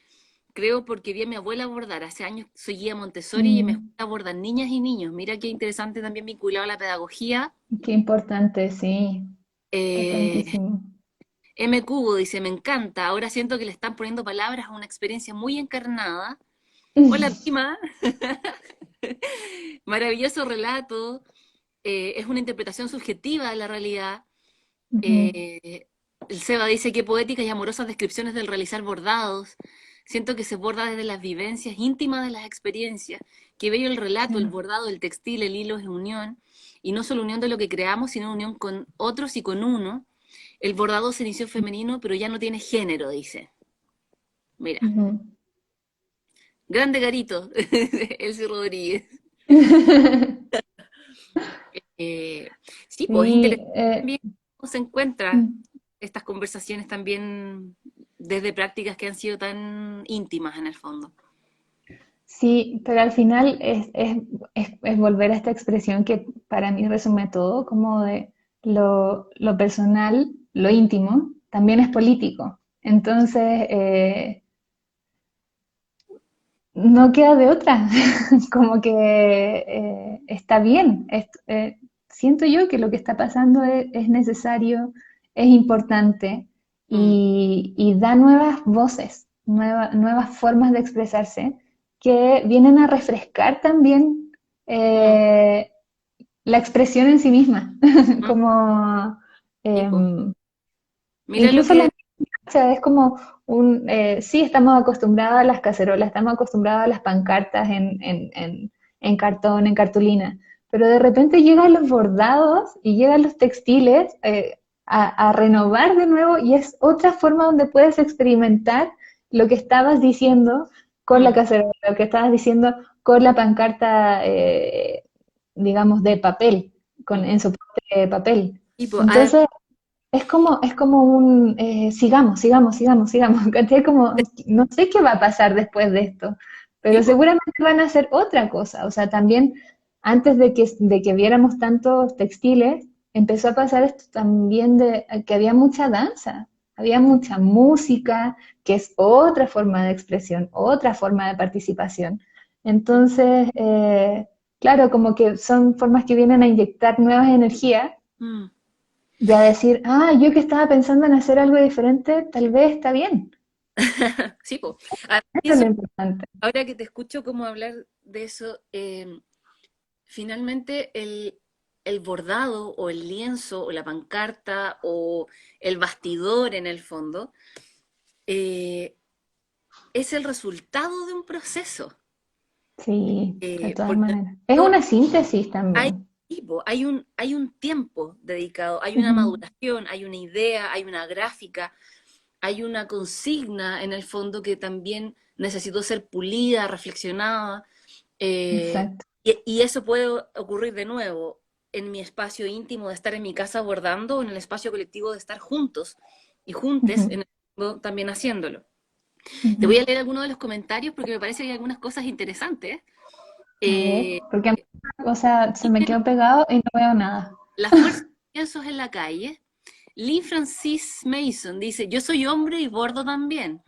Creo porque vi a mi abuela bordar. Hace años soy guía Montessori y me mm, gusta bordar niñas y niños. Mira qué interesante también vinculado a la pedagogía. qué importante, sí, Eh, importantísimo. M. Cubo dice, me encanta. Ahora siento que le están poniendo palabras a una experiencia muy encarnada. Hola, prima. Maravilloso relato. Es una interpretación subjetiva de la realidad. Ujú, Eh, el Seba dice que poéticas y amorosas descripciones del realizar bordados. Siento que se borda desde las vivencias íntimas de las experiencias. Qué bello el relato, el sí. bordado, el textil, el hilo es unión. Y no solo unión de lo que creamos, sino unión con otros y con uno. El bordado se inició femenino, pero ya no tiene género, dice. Mira, Ujú. grande garito, Elsie Rodríguez. Eh, sí, pues es Sí, interesante también cómo se encuentran mm, estas conversaciones también desde prácticas que han sido tan íntimas en el fondo. sí, pero al final es volver a esta expresión que para mí resume todo, como de lo personal, lo íntimo, también es político. Entonces, no queda de otra, como que está bien. Siento yo que lo que está pasando es necesario, es importante Mm, y da nuevas voces, nuevas formas de expresarse que vienen a refrescar también mm, eh, la expresión en sí misma, mm, como tipo, em, mira lo incluso la que... sea, es como sí, estamos acostumbrados a las cacerolas, estamos acostumbrados a las pancartas en cartón, en cartulina, pero de repente llegan los bordados y llegan los textiles a renovar de nuevo y es otra forma donde puedes experimentar lo que estabas diciendo con la mm, cacerola, lo que estabas diciendo con la pancarta, digamos, de papel, mm, en soporte de papel. tipo, Entonces, es como un sigamos, ¿cachai? Como no sé qué va a pasar después de esto, pero tipo, seguramente van a hacer otra cosa. O sea, también antes de que viéramos tantos textiles, empezó a pasar esto también de que había mucha danza, había mucha música, que es otra forma de expresión, otra forma de participación. Entonces, claro, como que son formas que vienen a inyectar nuevas energías mm. y a decir, yo que estaba pensando en hacer algo diferente, tal vez está bien. Sí, po. Ah, Eso es pienso, lo importante. ahora que te escucho como hablar de eso, finalmente el bordado o el lienzo o la pancarta o el bastidor en el fondo eh, es el resultado de un proceso. Sí, de todas Porque maneras. Es una síntesis hay, también. tipo, hay un tiempo dedicado, hay una Ujú, maduración, hay una idea, hay una gráfica, hay una consigna en el fondo que también necesitó ser pulida, reflexionada, exacto. y eso puede ocurrir de nuevo en mi espacio íntimo de estar en mi casa bordando o en el espacio colectivo de estar juntos y juntes Ujú, en el fondo también haciéndolo. Te ujú. voy a leer algunos de los comentarios porque me parece que hay algunas cosas interesantes. A ver, Eh, porque, o sea, se me quedó pegado y no veo nada. la fuerza de piensos en la calle. Lee Francis Mason dice, yo soy hombre y bordo también.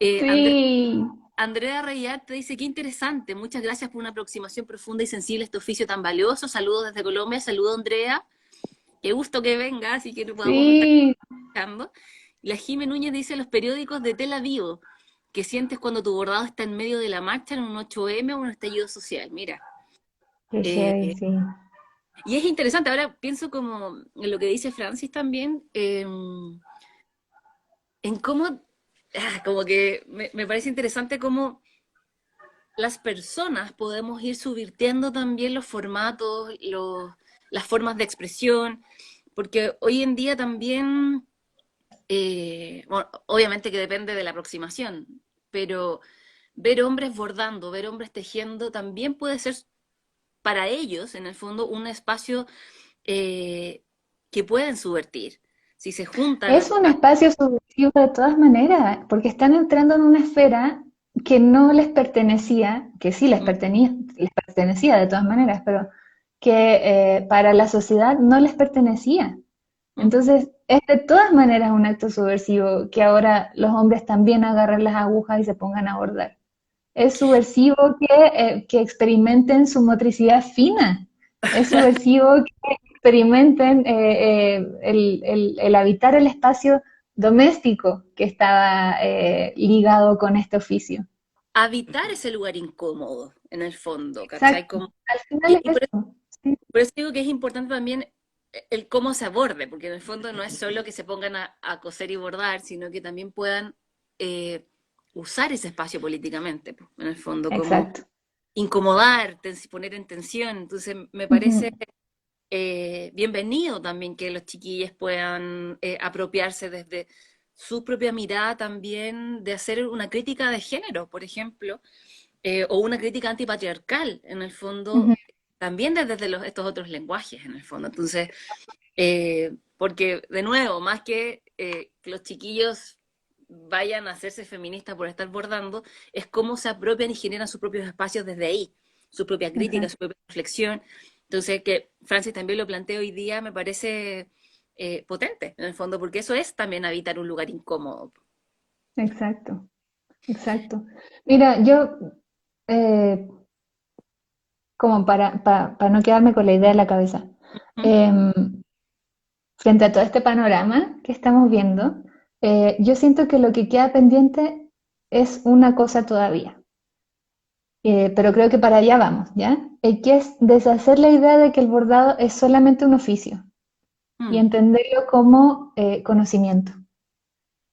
Andrea, Sí, Andrea Reyarte dice, qué interesante, muchas gracias por una aproximación profunda y sensible a este oficio tan valioso. Saludos desde Colombia, saludos Andrea, qué gusto que vengas y que podamos estar sí, escuchando. La Jime Núñez dice, los periódicos de Tel Aviv, que sientes cuando tu bordado está en medio de la marcha en un 8M o un estallido social. Mira, qué heavy, eh, sí. y es interesante, ahora pienso como en lo que dice Francis también, en cómo, como que me parece interesante cómo las personas podemos ir subvirtiendo también los formatos, las formas de expresión, porque hoy en día también, bueno, obviamente que depende de la aproximación, pero ver hombres bordando, ver hombres tejiendo, también puede ser para ellos, en el fondo, un espacio eh, que pueden subvertir. Si se juntan a Es un espacio subjetivo de todas maneras, porque están entrando en una esfera que no les pertenecía, que sí les pertenecía de todas maneras, pero que para la sociedad no les pertenecía. Entonces, es de todas maneras un acto subversivo que ahora los hombres también agarren las agujas y se pongan a bordar. Es subversivo que experimenten su motricidad fina. Es subversivo que experimenten el habitar el espacio doméstico que estaba ligado con este oficio. habitar ese lugar incómodo, en el fondo, ¿cachai? Exacto. Al final Y es eso. Sí. por eso digo que es importante también el cómo se aborde, porque en el fondo no es solo que se pongan a coser y bordar, sino que también puedan eh, usar ese espacio políticamente, pues, en el fondo, como Exacto. incomodar, poner en tensión. Entonces, me parece Ujú. bienvenido también que los chiquillos puedan apropiarse desde su propia mirada también de hacer una crítica de género, por ejemplo, o una crítica antipatriarcal, en el Ujú. fondo, también desde estos otros lenguajes, en el fondo. Entonces, porque, de nuevo, más que los chiquillos vayan a hacerse feministas por estar bordando, es cómo se apropian y generan sus propios espacios desde ahí, su propia crítica, su Exacto. propia reflexión. Entonces, que Francis también lo plantea hoy día me parece potente, en el fondo, porque eso es también habitar un lugar incómodo. Exacto. Exacto. Mira, yo, eh, como para no quedarme con la idea en la cabeza, ¿Mm? em, frente a todo este panorama que estamos viendo, yo siento que lo que queda pendiente es una cosa todavía. Pero creo que para allá vamos, ¿ya? Que es deshacer la idea de que el bordado es solamente un oficio y Mm. entenderlo como conocimiento.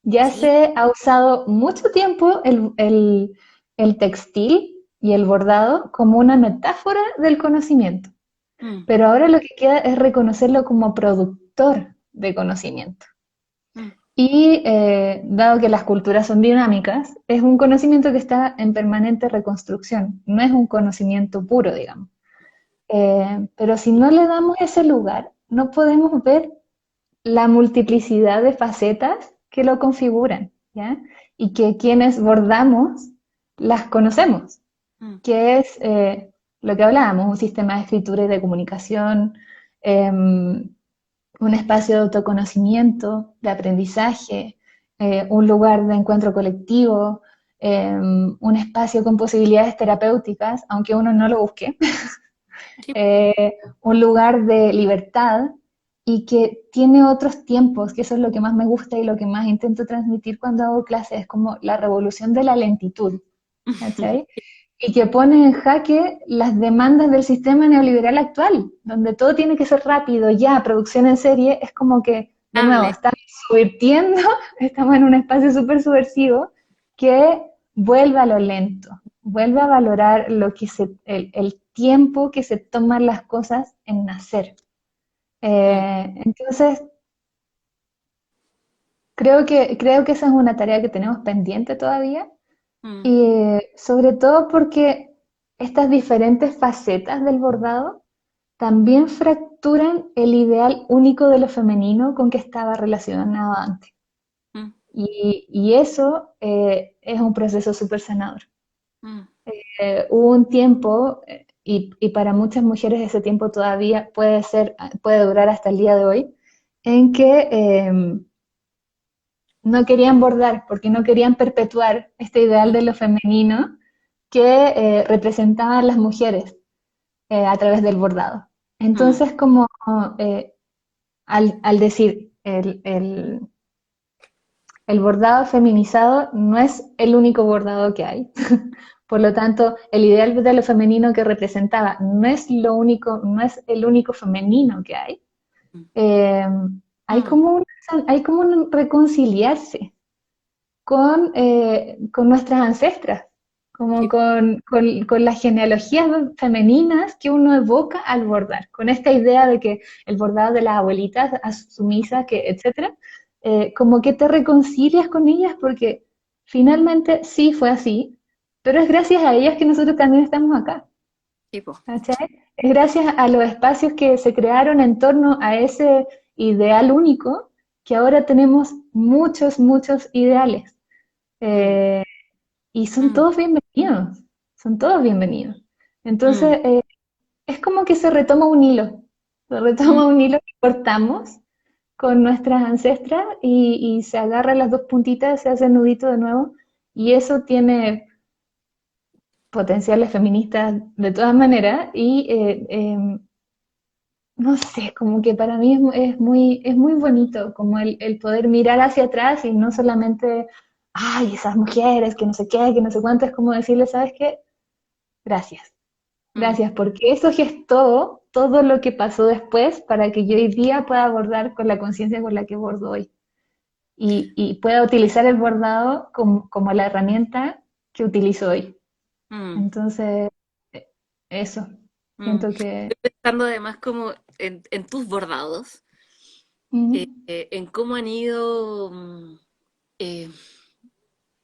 Ya Sí. se ha usado mucho tiempo el textil y el bordado como una metáfora del conocimiento, Mm. pero ahora lo que queda es reconocerlo como productor de conocimiento. Mm. Y dado que las culturas son dinámicas, es un conocimiento que está en permanente reconstrucción, no es un conocimiento puro, digamos. Pero si no le damos ese lugar, no podemos ver la multiplicidad de facetas que lo configuran, ¿ya? Y que quienes bordamos las conocemos, Mm. que es lo que hablábamos, un sistema de escritura y de comunicación, un espacio de autoconocimiento, de aprendizaje, un lugar de encuentro colectivo, un espacio con posibilidades terapéuticas, aunque uno no lo busque, Sí. un lugar de libertad y que tiene otros tiempos, que eso es lo que más me gusta y lo que más intento transmitir cuando hago clases, es como la revolución de la lentitud, ¿cachai? Y que pone en jaque las demandas del sistema neoliberal actual, donde todo tiene que ser rápido, ya, producción en serie, es como que, de nuevo, Hable. estamos subvirtiendo, estamos en un espacio súper subversivo que vuelve a lo lento, vuelve a valorar el tiempo que se toman las cosas en nacer. Mm. Entonces, creo que esa es una tarea que tenemos pendiente todavía, Mm. y sobre todo porque estas diferentes facetas del bordado también fracturan el ideal único de lo femenino con que estaba relacionado antes. Mm. Y eso es un proceso súper sanador. Mm. Hubo un tiempo, y para muchas mujeres ese tiempo todavía puede durar hasta el día de hoy, en que no querían bordar porque no querían perpetuar este ideal de lo femenino que representaban las mujeres a través del bordado. Mm, Entonces, como al decir el bordado feminizado no es el único bordado que hay. Por lo tanto, el ideal de lo femenino que representaba no es lo único, no es el único femenino que hay. mm, Eh, mm, hay como un reconciliarse con nuestras ancestras, como sí, con las genealogías femeninas que uno evoca al bordar, con esta idea de que el bordado de las abuelitas, a sumisa, que, etcétera, como que te reconcilias con ellas porque finalmente sí fue así, pero es gracias a ellas que nosotros también estamos acá. sí, po. ¿Cachai? Es gracias a los espacios que se crearon en torno a ese ideal único que ahora tenemos muchos, muchos ideales. Mm, Eh, y mm, son todos bienvenidos. mm, Entonces, es como que se mm, retoma un hilo que cortamos con nuestras ancestras y se agarra las dos puntitas, se hace el nudito de nuevo, y eso tiene potenciales feministas de todas maneras, y no sé, como que para mí es muy bonito, como el poder mirar hacia atrás y no solamente, ay, esas mujeres, que no sé qué, que no sé cuánto, es como decirle, ¿sabes qué? Gracias, mm, gracias, porque eso gestó todo lo que pasó después para que yo hoy día pueda bordar con la conciencia con la que bordo hoy y pueda utilizar el bordado como la herramienta que utilizo hoy. mm, Entonces, eh, eso, mm. siento que... Estoy pensando además como en tus bordados, Ujú. en cómo han ido, eh,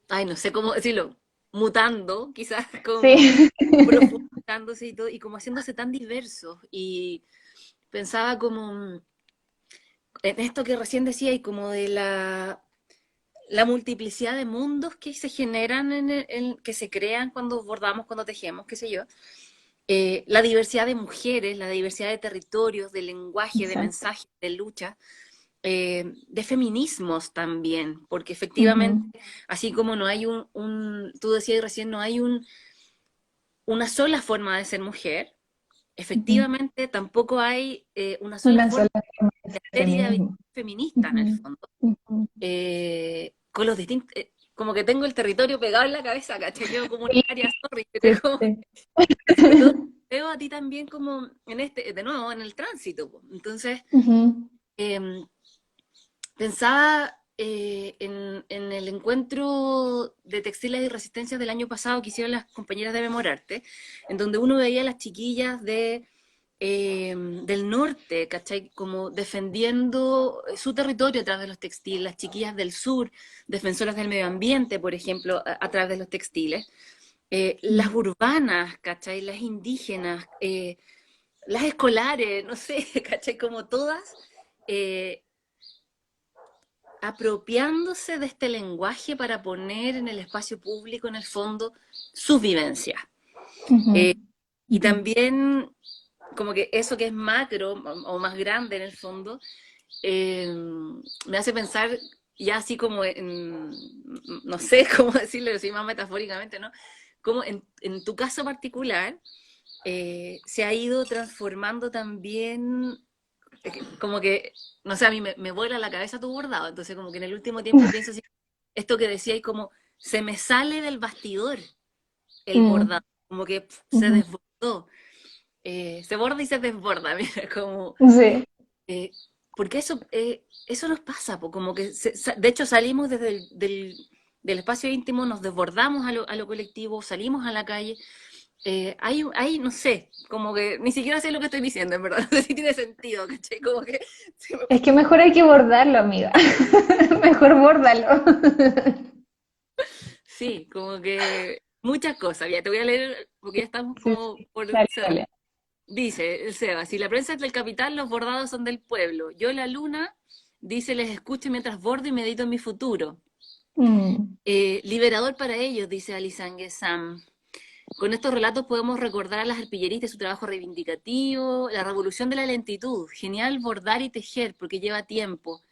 ay, no sé cómo decirlo, mutando, quizás como Sí. profundizándose y todo, y como haciéndose tan diversos. Y pensaba como en esto que recién decía y como de la multiplicidad de mundos que se generan, que se crean cuando bordamos, cuando tejemos, qué sé yo. La diversidad de mujeres, la diversidad de territorios, de lenguaje, de Exacto. mensajes, de lucha, de feminismos también, porque efectivamente, Ujú. así como no hay tú decías recién, no hay una sola forma de ser mujer, Ujú. efectivamente tampoco hay una sola Una forma sola forma de de ser ser y de habitar feminismo. feminista en el Ujú. fondo. Ujú. Con los distintos, como que tengo el territorio pegado en la cabeza, ¿cachai? Yo Sí, comunitaria, sorry, pero sí, es como, sí. sobre todo veo a ti también como en de nuevo, en el tránsito, po. Entonces, Ujú. eh, pensaba en el encuentro de textiles y resistencias del año pasado que hicieron las compañeras de Memorarte, en donde uno veía a las chiquillas del norte, ¿cachai? Como defendiendo su territorio a través de los textiles, las chiquillas del sur, defensoras del medio ambiente, por ejemplo, a través de los textiles, las Mm. urbanas, ¿cachai? Las indígenas, las escolares, no sé, ¿cachai? Como todas eh, apropiándose de este lenguaje para poner en el espacio público, en el fondo, sus vivencias. Ujú. Eh, y Ujú. también, como que eso que es macro o más grande en el fondo, eh, me hace pensar ya así como en, no sé cómo decirlo, así más metafóricamente, ¿no? Como en tu caso particular, se ha ido transformando también como que, no sé, a mí me vuela la cabeza tu bordado, entonces como que en el último tiempo pienso así, esto que decíais como, se me sale del bastidor el Mm. bordado, como que se Ujú. desbordó, se borda y se desborda, mira, como, Sí. eh, porque eso nos pasa, po, como que, de hecho salimos desde del espacio íntimo, nos desbordamos a lo colectivo, salimos a la calle, no sé, como que ni siquiera sé lo que estoy diciendo, en verdad, no sé si tiene sentido, ¿cachai? Como que Es que mejor hay que bordarlo, amiga. Mejor bórdalo. sí, como que muchas cosas. Ya te voy a leer porque ya estamos Sí, como sí. por Dale, cerrar. dale. Dice el Seba, si la prensa es del capital, los bordados son del pueblo. Yo la luna, dice, les escucho mientras bordo y medito en mi futuro. Mm. Liberador para ellos, dice Alisangue Sam. Con estos relatos podemos recordar a las arpilleristas su trabajo reivindicativo, la revolución de la lentitud, genial bordar y tejer porque lleva tiempo.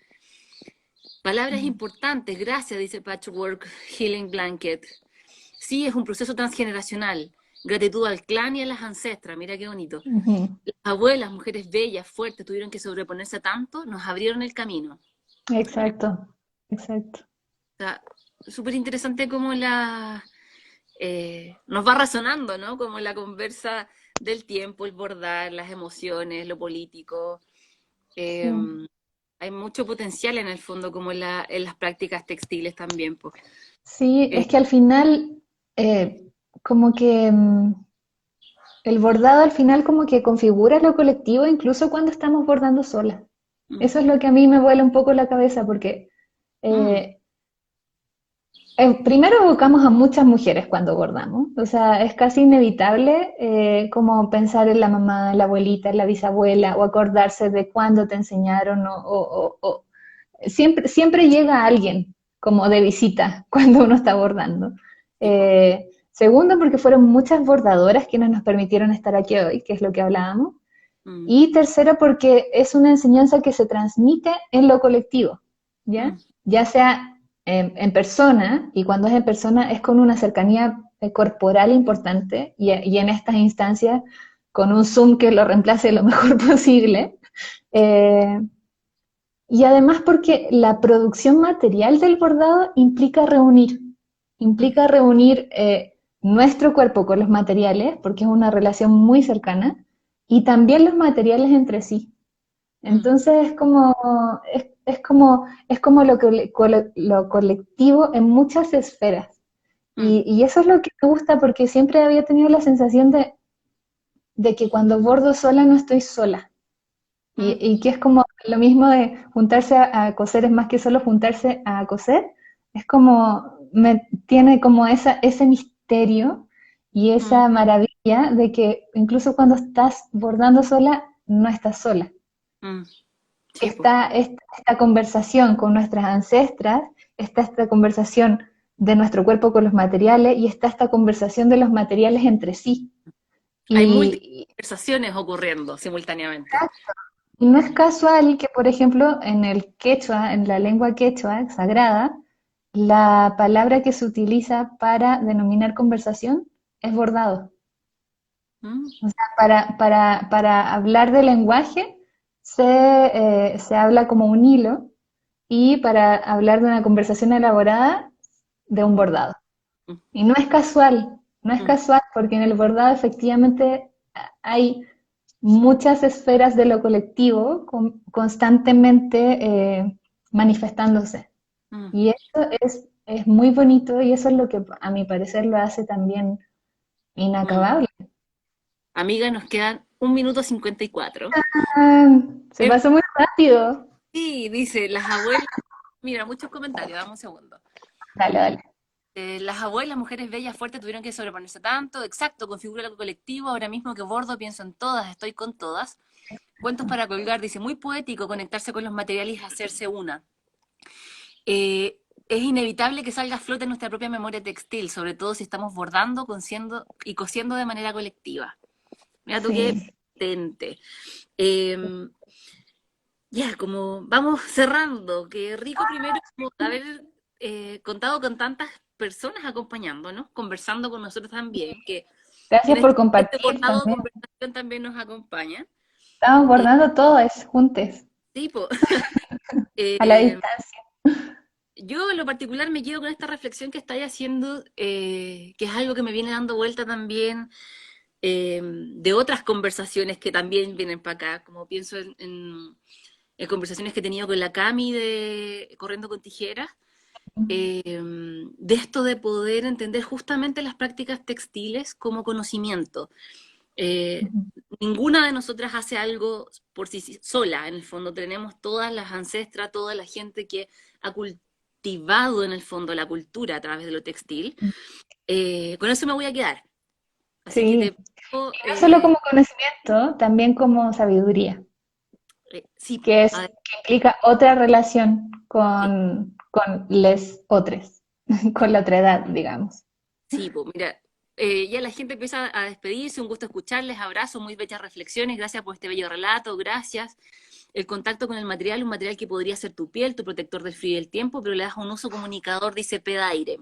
Palabras importantes, gracias, dice Patchwork Healing Blanket. Sí, es un proceso transgeneracional. Gratitud al clan y a las ancestras, mira qué bonito. Ujú. Las abuelas, mujeres bellas, fuertes, tuvieron que sobreponerse a tanto, nos abrieron el camino. Exacto, exacto. O sea, súper interesante cómo nos va razonando, ¿no? Como la conversa del tiempo, el bordar, las emociones, lo político. Sí. Eh, Hay mucho potencial en el fondo, como en las prácticas textiles también, pues. Sí, Eh, es que al final, como que el bordado al final como que configura lo colectivo incluso cuando estamos bordando solas. mm, Eso es lo que a mí me vuela un poco la cabeza porque mm, eh, primero evocamos a muchas mujeres cuando bordamos, o sea, es casi inevitable como pensar en la mamá, en la abuelita, en la bisabuela o acordarse de cuándo te enseñaron o siempre, siempre llega alguien como de visita cuando uno está bordando. tipo, Segundo, porque fueron muchas bordadoras quienes nos permitieron estar aquí hoy, que es lo que hablábamos. mm, Y tercero, porque es una enseñanza que se transmite en lo colectivo, ¿ya? mm, Ya sea en persona, y cuando es en persona es con una cercanía corporal importante, y en estas instancias con un Zoom que lo reemplace lo mejor posible. Eh, y además porque la producción material del bordado mm, implica reunir nuestro cuerpo con los materiales, porque es una relación muy cercana, y también los materiales entre sí. mm, Entonces es como lo colectivo en muchas esferas. mm, Y eso es lo que me gusta porque siempre había tenido la sensación de que cuando bordo sola no estoy sola. mm, Y que es como lo mismo de juntarse a coser, es más que solo juntarse a coser, es como, tiene como ese misterio y mm, esa maravilla de que incluso cuando estás bordando sola, no estás sola. mm. Sí, po. Está esta conversación con nuestras ancestras, está esta conversación de nuestro cuerpo con los materiales y está esta conversación de los materiales entre sí. Hay múltiples Y, conversaciones ocurriendo simultáneamente. Y no es casual que, por ejemplo, en el quechua, en la lengua quechua sagrada, la palabra que se utiliza para denominar conversación es bordado. Mm, O sea, para hablar de lenguaje se habla como un hilo y para hablar de una conversación elaborada, de un bordado. mm, Y no es mm, casual porque en el bordado efectivamente hay muchas esferas de lo colectivo constantemente manifestándose. mm, Y eso es muy bonito y eso es lo que a mi parecer lo hace también mm. inacabable. Amiga, nos quedan 1 minuto 54. Ah, se Eh, pasó muy rápido. Sí, dice, las abuelas, mira, muchos comentarios, dame un segundo. Dale, dale. Las abuelas, mujeres bellas, fuertes, tuvieron que sobreponerse tanto. Exacto, configura algo colectivo. Ahora mismo que bordo, pienso en todas, estoy con todas. Cuentos para colgar, dice, muy poético conectarse con los materiales y hacerse una. Es inevitable que salga a flote nuestra propia memoria textil, sobre todo si estamos bordando, cosiendo y cosiendo de manera colectiva. Mira tú qué Sí. potente. Eh, ya, como vamos cerrando, qué rico primero como haber contado con tantas personas acompañándonos, conversando con nosotros también, que Gracias en por este compartir bordado de también. conversación también nos acompaña. Estamos Eh, bordando todo es juntos, tipo, a la eh, distancia. yo en lo particular me quedo con esta reflexión que estáis haciendo, que es algo que me viene dando vuelta también de otras conversaciones que también vienen para acá, como pienso en conversaciones que he tenido con la Cami de Corriendo con Tijeras, de esto de poder entender justamente las prácticas textiles como conocimiento. Eh, Ujú, Ninguna de nosotras hace algo por sí sola, en el fondo tenemos todas las ancestras, toda la gente que ha cultivado en el fondo la cultura a través de lo textil. ujú. Con eso me voy a quedar. Así que Sí, te pido, no solo como conocimiento, también como sabiduría. sí, Que implica otra relación sí, con les otres, con la otra edad, digamos. sí, mira, ya la gente empieza a despedirse, un gusto escucharles, abrazos, muy bellas reflexiones, gracias por este bello relato, gracias. El contacto con el material, un material que podría ser tu piel, tu protector del frío y el tiempo, pero le das un uso comunicador, dice Pedaire.